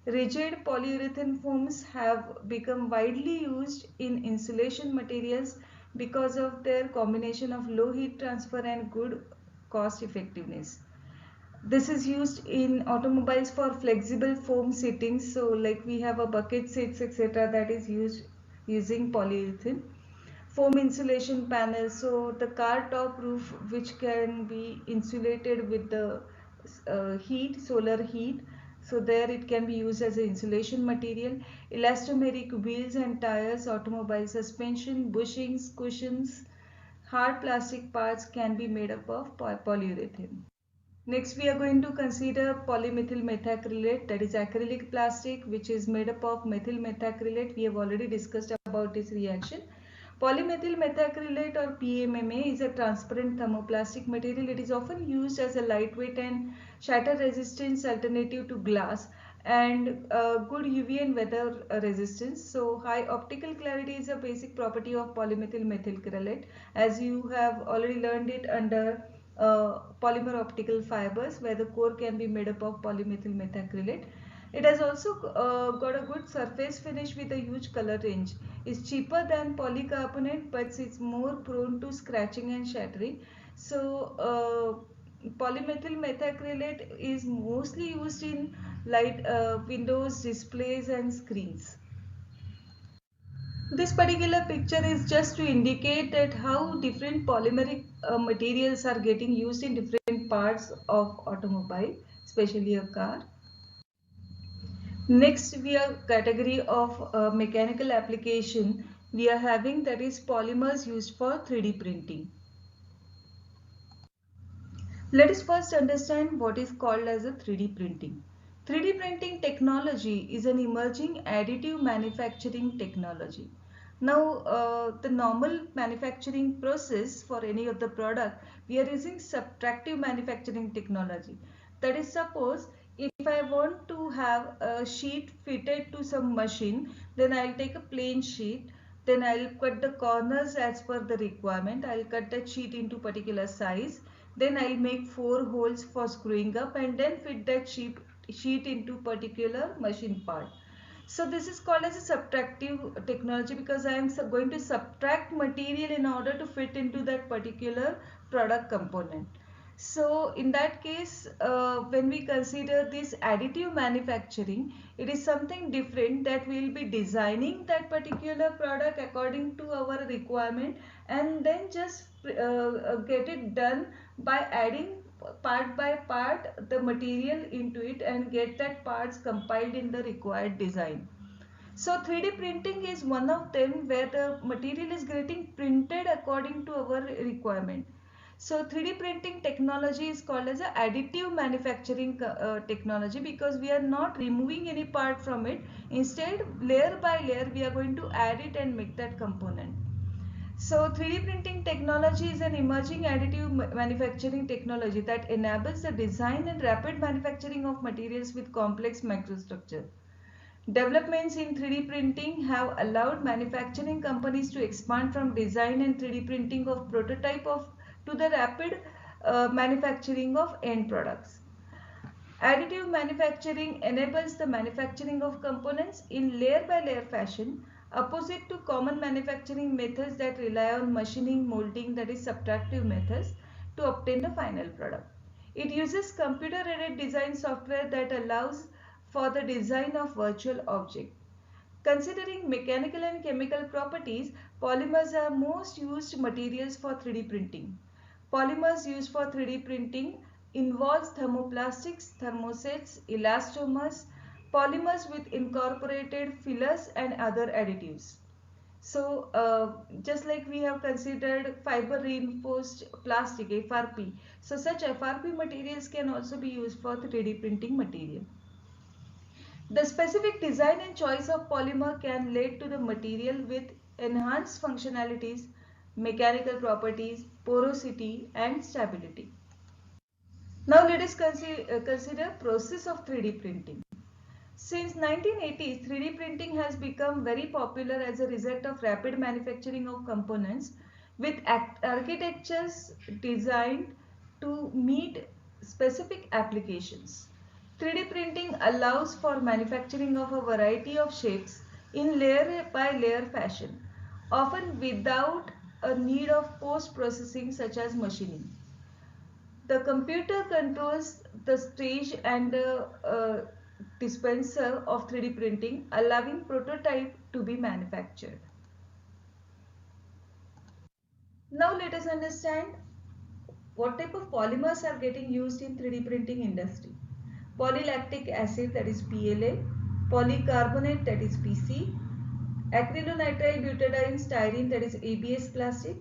Rigid polyurethane foams have become widely used in insulation materials because of their combination of low heat transfer and good cost effectiveness. This is used in automobiles for flexible foam seatings. So like we have a bucket seats, etc., that is used using polyurethane. Foam insulation panels, so the car top roof which can be insulated with the heat, solar heat, so there it can be used as an insulation material. Elastomeric wheels and tires, automobile suspension, bushings, cushions, hard plastic parts can be made up of polyurethane. Next we are going to consider polymethyl methacrylate, that is acrylic plastic which is made up of methyl methacrylate. We have already discussed about this reaction. Polymethyl methacrylate or PMMA is a transparent thermoplastic material. It is often used as a lightweight and shatter resistance alternative to glass, and good UV and weather resistance. So high optical clarity is a basic property of polymethyl methacrylate, as you have already learned it under polymer optical fibers, where the core can be made up of polymethyl methacrylate. It has also got a good surface finish with a huge color range. It's cheaper than polycarbonate, but it's more prone to scratching and shattering. So polymethyl methacrylate is mostly used in light windows, displays and screens. This particular picture is just to indicate that how different polymeric materials are getting used in different parts of automobile, especially a car. Next, we are category of mechanical application we are having, that is polymers used for 3D printing. Let us first understand what is called as a 3D printing. 3D printing technology is an emerging additive manufacturing technology. Now, the normal manufacturing process for any of the product, we are using subtractive manufacturing technology. That is, suppose if I want to have a sheet fitted to some machine, then I'll take a plain sheet, then I'll cut the corners as per the requirement. I'll cut that sheet into particular size. Then I'll make 4 holes for screwing up and then fit that sheet into particular machine part. So this is called as a subtractive technology because I am going to subtract material in order to fit into that particular product component. So in that case, when we consider this additive manufacturing, it is something different that we will be designing that particular product according to our requirement and then just get it done by adding part by part the material into it and get that parts compiled in the required design. So 3D printing is one of them where the material is getting printed according to our requirement. So 3D printing technology is called as a additive manufacturing technology because we are not removing any part from it. Instead, layer by layer, we are going to add it and make that component. So 3D printing technology is an emerging additive manufacturing technology that enables the design and rapid manufacturing of materials with complex microstructure. Developments in 3D printing have allowed manufacturing companies to expand from design and 3D printing of prototype to the rapid manufacturing of end products. Additive manufacturing enables the manufacturing of components in layer by layer fashion, opposite to common manufacturing methods that rely on machining, molding, that is subtractive methods, to obtain the final product. It uses computer-aided design software that allows for the design of virtual objects. Considering mechanical and chemical properties, polymers are most used materials for 3D printing. Polymers used for 3D printing involves thermoplastics, thermosets, elastomers, polymers with incorporated fillers and other additives. So, just like we have considered fiber reinforced plastic FRP, so such FRP materials can also be used for 3D printing material. The specific design and choice of polymer can lead to the material with enhanced functionalities, mechanical properties, porosity and stability. Now let us consider process of 3D printing. Since 1980s, 3D printing has become very popular as a result of rapid manufacturing of components with architectures designed to meet specific applications. 3D printing allows for manufacturing of a variety of shapes in layer by layer fashion, often without a need of post-processing such as machining. The computer controls the stage and dispenser of 3D printing, allowing prototype to be manufactured. Now let us understand what type of polymers are getting used in 3D printing industry. Polylactic acid, that is PLA, polycarbonate, that is PC, acrylonitrile butadiene styrene, that is ABS plastic,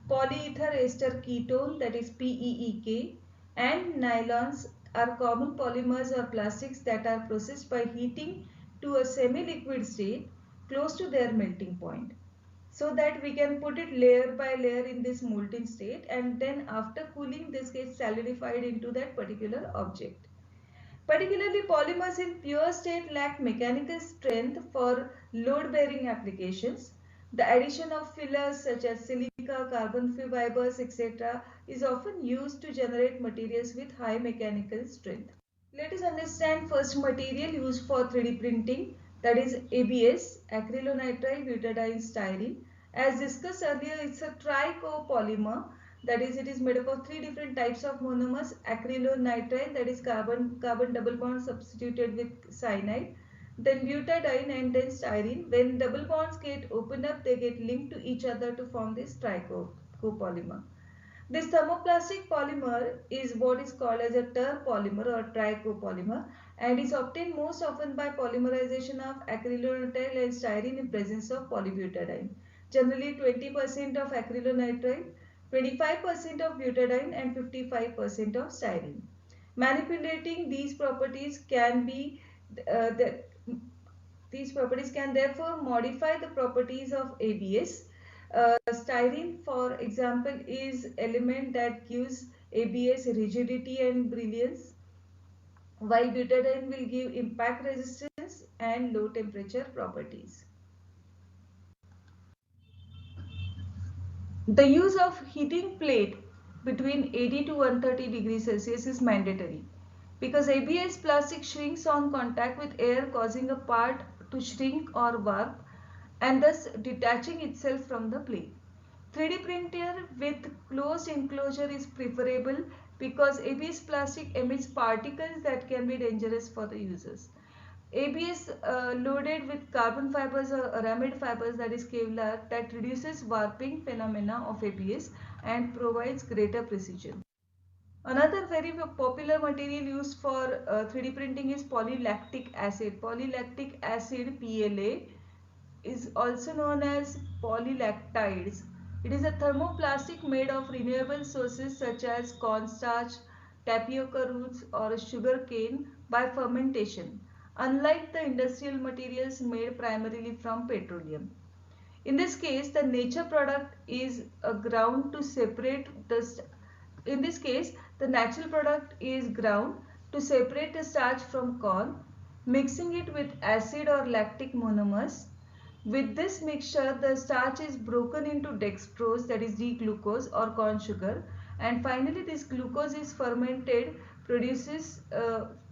polyether ester ketone, that is PEEK, and nylons are common polymers or plastics that are processed by heating to a semi-liquid state close to their melting point, so that we can put it layer by layer in this molten state, and then after cooling this gets solidified into that particular object. Particularly polymers in pure state lack mechanical strength for load-bearing applications. The addition of fillers such as silica, carbon fibers, etc. is often used to generate materials with high mechanical strength. Let us understand first material used for 3D printing, that is ABS, acrylonitrile butadiene styrene. As discussed earlier, it's a tricopolymer, that is it is made up of 3 different types of monomers: acrylonitrile, that is carbon double bond substituted with cyanide, then butadiene and then styrene. When double bonds get opened up, they get linked to each other to form this tricopolymer. This thermoplastic polymer is what is called as a terpolymer or tricopolymer and is obtained most often by polymerization of acrylonitrile and styrene in presence of polybutadiene. Generally 20% of acrylonitrile, 25% of butadiene and 55% of styrene. Manipulating these properties can be These properties can therefore modify the properties of ABS. Styrene, for example, is element that gives ABS rigidity and brilliance, while butadiene will give impact resistance and low temperature properties. The use of heating plate between 80 to 130 degrees Celsius is mandatory because ABS plastic shrinks on contact with air, causing a part to shrink or warp and thus detaching itself from the plate. 3D printer with closed enclosure is preferable because ABS plastic emits particles that can be dangerous for the users. ABS loaded with carbon fibers or aramid fibers, that is Kevlar, that reduces warping phenomena of ABS and provides greater precision. Another very popular material used for 3D printing is polylactic acid. Polylactic acid, PLA, is also known as polylactides. It is a thermoplastic made of renewable sources such as cornstarch, tapioca roots, or sugar cane by fermentation, unlike the industrial materials made primarily from petroleum. In this case, the nature product is a ground to separate the in this case, the natural product is ground to separate the starch from corn, mixing it with acid or lactic monomers. With this mixture, the starch is broken into dextrose, that is D-glucose or corn sugar, and finally this glucose is fermented, produces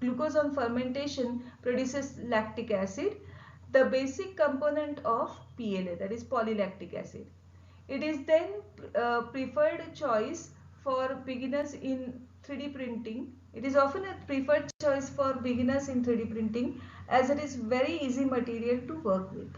glucose on fermentation produces lactic acid, the basic component of PLA, that is polylactic acid. It is then preferred choice for beginners in 3D printing. It is often a preferred choice for beginners in 3D printing as it is very easy material to work with.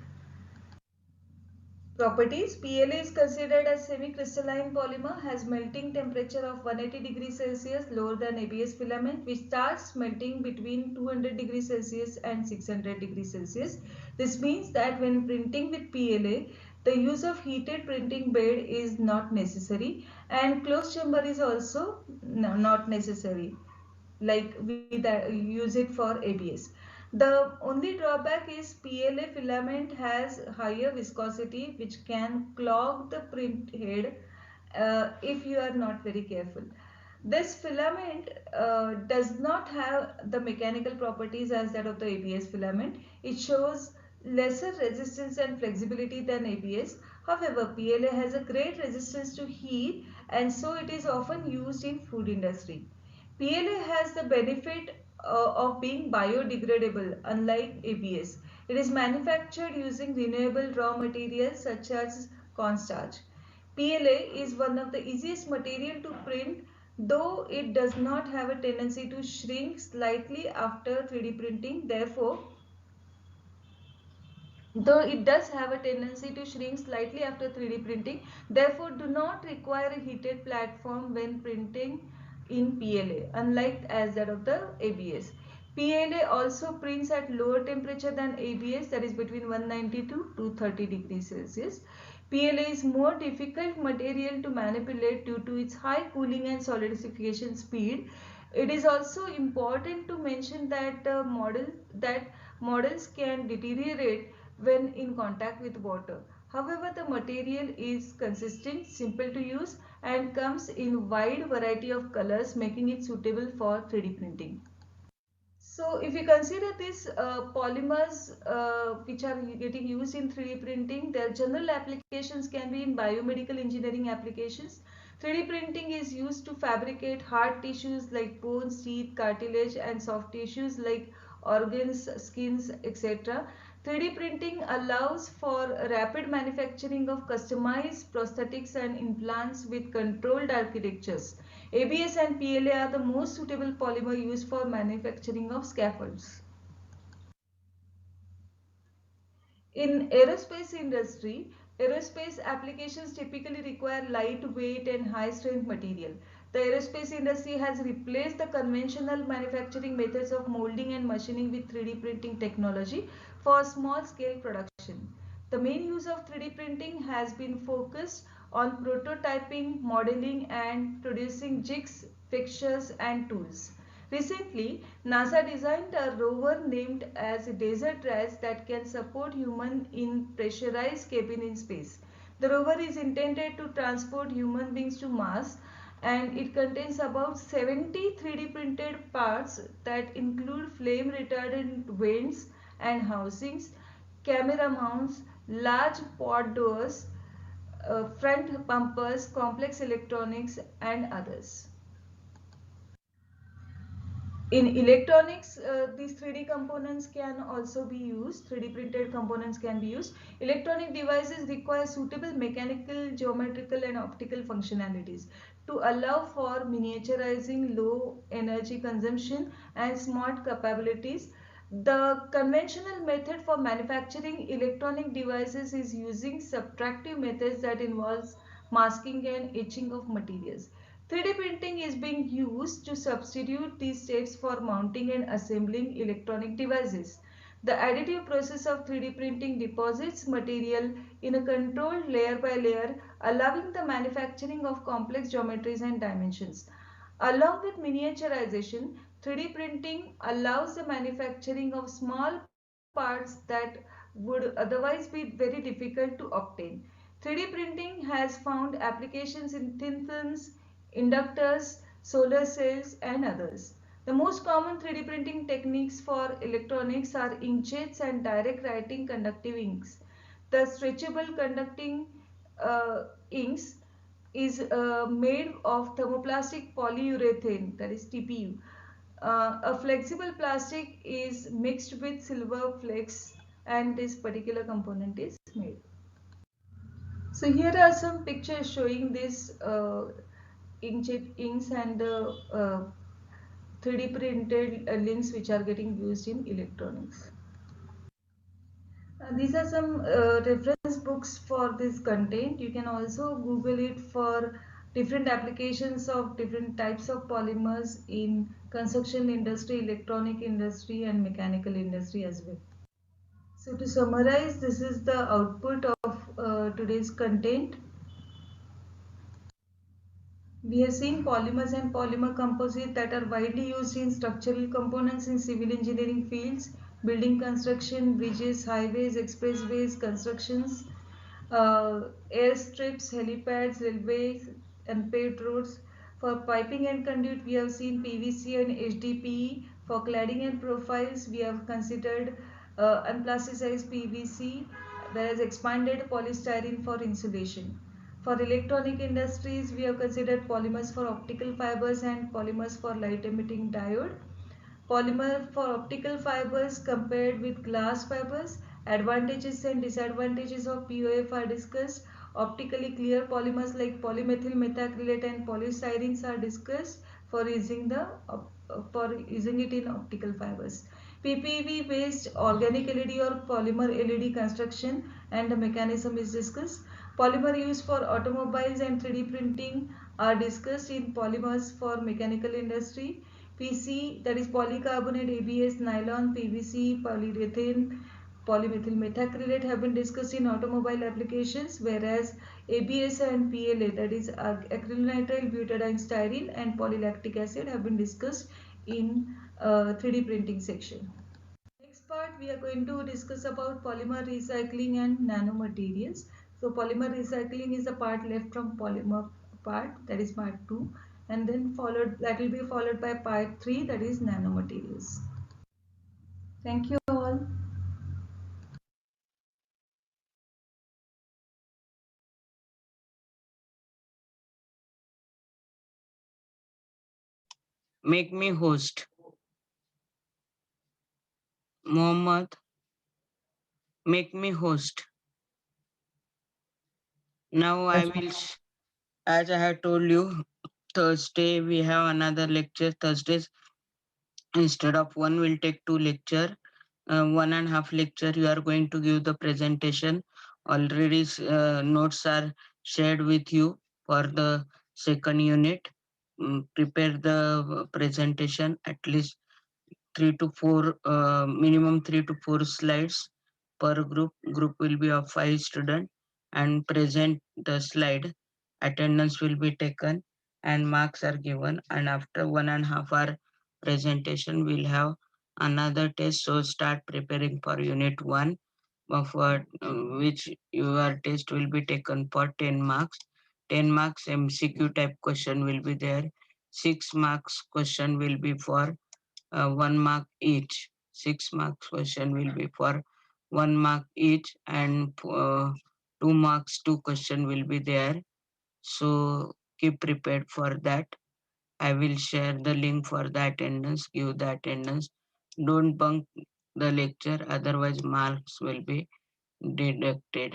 Properties: PLA is considered as semi-crystalline polymer, has melting temperature of 180 degrees Celsius lower than ABS filament, which starts melting between 200 degrees Celsius and 600 degrees Celsius. This means that when printing with PLA, the use of heated printing bed is not necessary and closed chamber is also not necessary, like we use it for ABS. The only drawback is PLA filament has higher viscosity which can clog the print head if you are not very careful. This filament does not have the mechanical properties as that of the ABS filament. It shows lesser resistance and flexibility than ABS. However, PLA has a great resistance to heat and so it is often used in food industry. PLA has the benefit of being biodegradable unlike ABS. It is manufactured using renewable raw materials such as cornstarch. PLA is one of the easiest material to print, though it does not have a tendency to shrink slightly after 3D printing. Though it does have a tendency to shrink slightly after 3D printing, therefore do not require a heated platform when printing in PLA, unlike as that of the ABS. PLA also prints at lower temperature than ABS, that is between 190 to 230 degrees Celsius. PLA is more difficult material to manipulate due to its high cooling and solidification speed. It is also important to mention that models can deteriorate when in contact with water. However, the material is consistent, simple to use and comes in wide variety of colors, making it suitable for 3D printing. So if you consider these polymers which are getting used in 3D printing, their general applications can be in biomedical engineering applications. 3D printing is used to fabricate hard tissues like bones, teeth, cartilage and soft tissues like organs, skins, etc. 3D printing allows for rapid manufacturing of customized prosthetics and implants with controlled architectures. ABS and PLA are the most suitable polymer used for manufacturing of scaffolds. In aerospace industry, aerospace applications typically require lightweight and high strength material. The aerospace industry has replaced the conventional manufacturing methods of molding and machining with 3D printing technology for small scale production. The main use of 3D printing has been focused on prototyping, modeling and producing jigs, fixtures and tools. Recently, NASA designed a rover named as Desert Rat that can support human in pressurized cabin in space. The rover is intended to transport human beings to Mars, and it contains about 70 3D printed parts that include flame retardant vents and housings, camera mounts, large pod doors, front bumpers, complex electronics, and others. In electronics, these 3D components can also be used. 3D printed components can be used. Electronic devices require suitable mechanical, geometrical, and optical functionalities to allow for miniaturizing, low energy consumption, and smart capabilities. The conventional method for manufacturing electronic devices is using subtractive methods that involves masking and etching of materials. 3D printing is being used to substitute these steps for mounting and assembling electronic devices. The additive process of 3D printing deposits material in a controlled layer by layer, allowing the manufacturing of complex geometries and dimensions. Along with miniaturization, 3D printing allows the manufacturing of small parts that would otherwise be very difficult to obtain. 3D printing has found applications in thin films, inductors, solar cells, and others. The most common 3D printing techniques for electronics are inkjets and direct writing conductive inks. The stretchable conducting inks is made of thermoplastic polyurethane, that is TPU. A flexible plastic is mixed with silver flakes, and this particular component is made. So here are some pictures showing this inkjet inks and the 3D printed links which are getting used in electronics. These are some reference books for this content. You can also Google it for different applications of different types of polymers in construction industry, electronic industry, and mechanical industry as well. So to summarize, this is the output of today's content. We have seen polymers and polymer composite that are widely used in structural components in civil engineering fields, building construction, bridges, highways, expressways, constructions, airstrips, helipads, railways, and paved roads. For piping and conduit, we have seen PVC and HDPE. For cladding and profiles, we have considered unplasticized PVC, whereas expanded polystyrene for insulation. For electronic industries, we have considered polymers for optical fibers and polymers for light emitting diode. Polymer for optical fibers compared with glass fibers. Advantages and disadvantages of POF are discussed. Optically clear polymers like polymethyl methacrylate and polystyrenes are discussed for using it in optical fibers. PPV based organic LED or polymer LED construction and the mechanism is discussed. Polymer used for automobiles and 3D printing are discussed in polymers for mechanical industry. PC, that is polycarbonate, ABS, nylon, PVC, polyurethane, polymethyl methacrylate have been discussed in automobile applications, whereas ABS and PLA, that is acrylonitrile butadiene styrene and polylactic acid have been discussed in 3D printing section. Next part we are going to discuss about polymer recycling and nanomaterials. So polymer recycling is the part left from polymer part, that is part 2, and then that will be followed by part 3, that is nanomaterials. Thank you all. Make me host. Mohammed, make me host. Now I Yes, will, as I have told you, Thursday we have another lecture. Thursdays, instead of one, we'll take two lecture. 1.5 lecture, you are going to give the presentation. Already notes are shared with you for the second unit. Prepare the presentation at least 3 to 4, minimum 3 to 4 slides per group. Group will be of 5 students and present the slide. Attendance will be taken and marks are given. And after 1.5 hour presentation, we'll have another test. So start preparing for unit 1, for which your test will be taken for 10 marks. 10 marks MCQ type question will be there. 6 marks question will be for 1 mark each. 6 marks question will be for 1 mark each, and 2 marks 2 question will be there. So keep prepared for that. I will share the link for the attendance. Give the attendance. Don't bunk the lecture, otherwise marks will be deducted.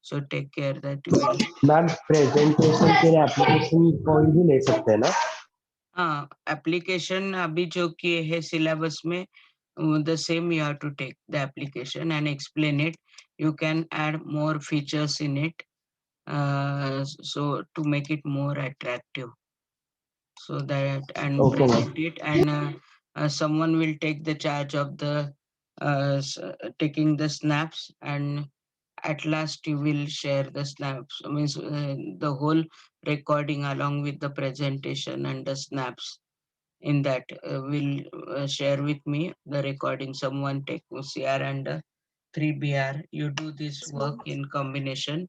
So take care that you will. Ma'am presentation के लिए application कोई भी ले सकते हैं ना? हाँ, application अभी जो किए है सिलेबस में, the same you have to take the application and explain it. You can add more features in it, so to make it more attractive. So that, and Okay, ma'am. present it, and someone will take the charge of the taking the snaps, and at last you will share the snaps, means the whole recording along with the presentation and the snaps. In that will share with me the recording. Someone take OCR and 3BR. You do this work in combination,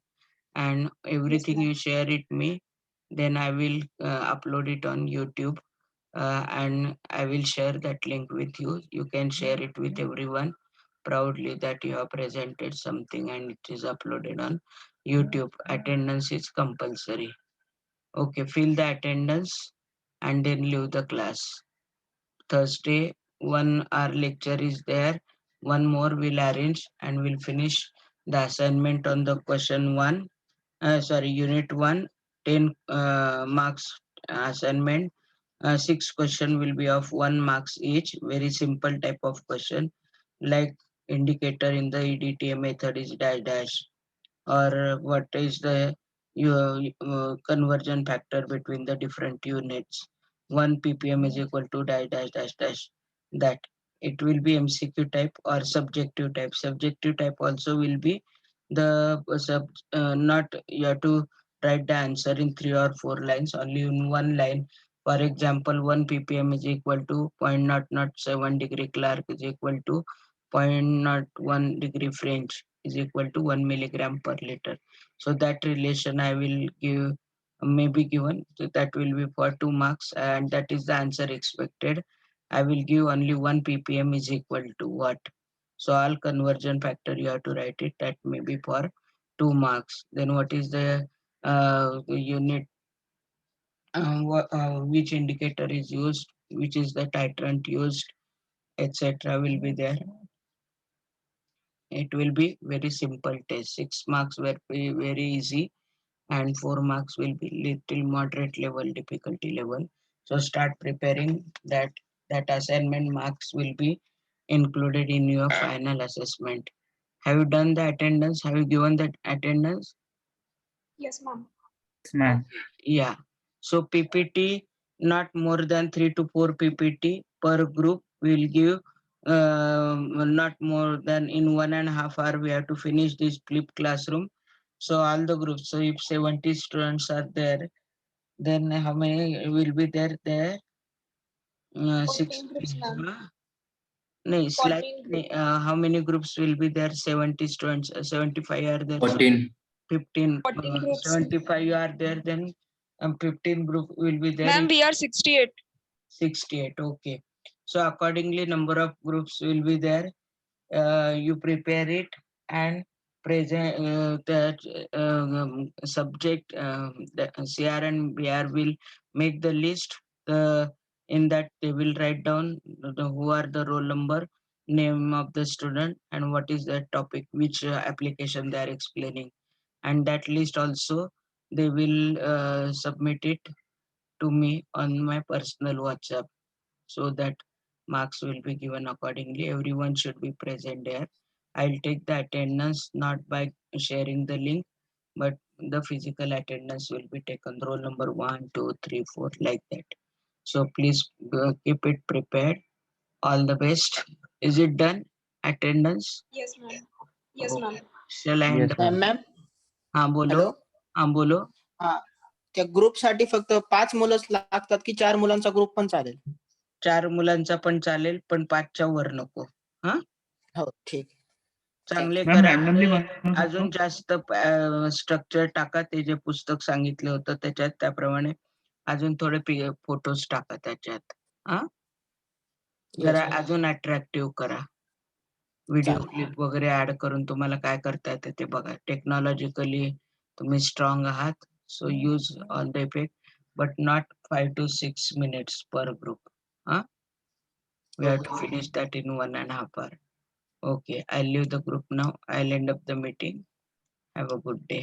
and everything you share it me. Then I will upload it on YouTube, and I will share that link with you. You can share it with everyone proudly that you have presented something and it is uploaded on YouTube. Attendance is compulsory. Okay, fill the attendance and then leave the class. Thursday, 1 hour lecture is there. One more we'll arrange and we'll finish the assignment on the question 1. Unit 1, 10 marks assignment. 6 question will be of 1 marks each. Very simple type of question, like indicator in the EDTA method is dash dash, or what is the conversion factor between the different units. 1 ppm is equal to dash dash dash dash. That it will be MCQ type or subjective type. Subjective type also will be the not you have to write the answer in 3 or 4 lines, only in 1 line. For example, 1 ppm is equal to 0.007 degree Clark is equal to 0.01 degree French is equal to 1 milligram per liter. So that relation I will give, may be given. So that will be for 2 marks, and that is the answer expected. I will give only 1 ppm is equal to what. So all conversion factor you have to write it. That may be for 2 marks. Then what is the unit, which indicator is used, which is the titrant used, etc. will be there. It will be very simple test. 6 marks will be very easy, and 4 marks will be little moderate level difficulty level. So start preparing that. That assignment marks will be included in your final assessment. Have you done the attendance? Have you given that attendance? Yes, ma'am. Ma'am. Yeah. So PPT, not more than 3 to 4 PPT per group. We'll give not more than in 1.5 hours. We have to finish this flip classroom. So all the groups. So if 70 students are there, then how many will be there? There, 6. 14 groups, ma'am. No, 14 groups. how many groups will be there? 70 students. 75 are there. 14. 15. 14 groups. 75 are there. Then 15 group will be there. Ma'am, we are 68. 68. Okay. So accordingly, number of groups will be there. You prepare it and present that subject. The CR and BR will make the list. In that they will write down who are the roll number, name of the student, and what is the topic, which application they are explaining, and that list also they will submit it to me on my personal WhatsApp, so that marks will be given accordingly. Everyone should be present there. I'll take the attendance not by sharing the link, but the physical attendance will be taken, roll number 1, 2, 3, 4, like that. So please keep it prepared. All the best. Is it done? Attendance? Yes, ma'am. Yes, Okay. ma'am. Shall I hand? Yes, ma'am. Ma'am, हाँ बोलो. hello. हाँ बोलो. त्या ग्रुपसाठी फक्त 5 मुलंच लागतात की 4 मुलांचा ग्रुप पण चालेल? 4 मुलांचा पण चालेल, पण 5च्या वर नको. हो ठीक. चांगले मॅम करा रॅन्डमली आणि बनवू शकतो? अजून जास्त स्ट्रक्चर टाका. ते जे पुस्तक सांगितलं होतं त्याच्यात, त्याप्रमाणे अजून थोडे फोटोज टाका त्याच्यात. जरा Yes. अजून अट्रॅक्टिव्ह करा. व्हिडिओ चालेल. क्लिप वगैरे ऍड करून तुम्हाला काय करता येतं ते बघा. टेक्नॉलॉजिकली तुम्ही स्ट्रॉंग आहात, so use all the effect, but not 5 to 6 minutes per group. We have to Okay. finish that in 1.5 hours. Okay, I'll leave the group now. I'll end up the meeting. Have a good day.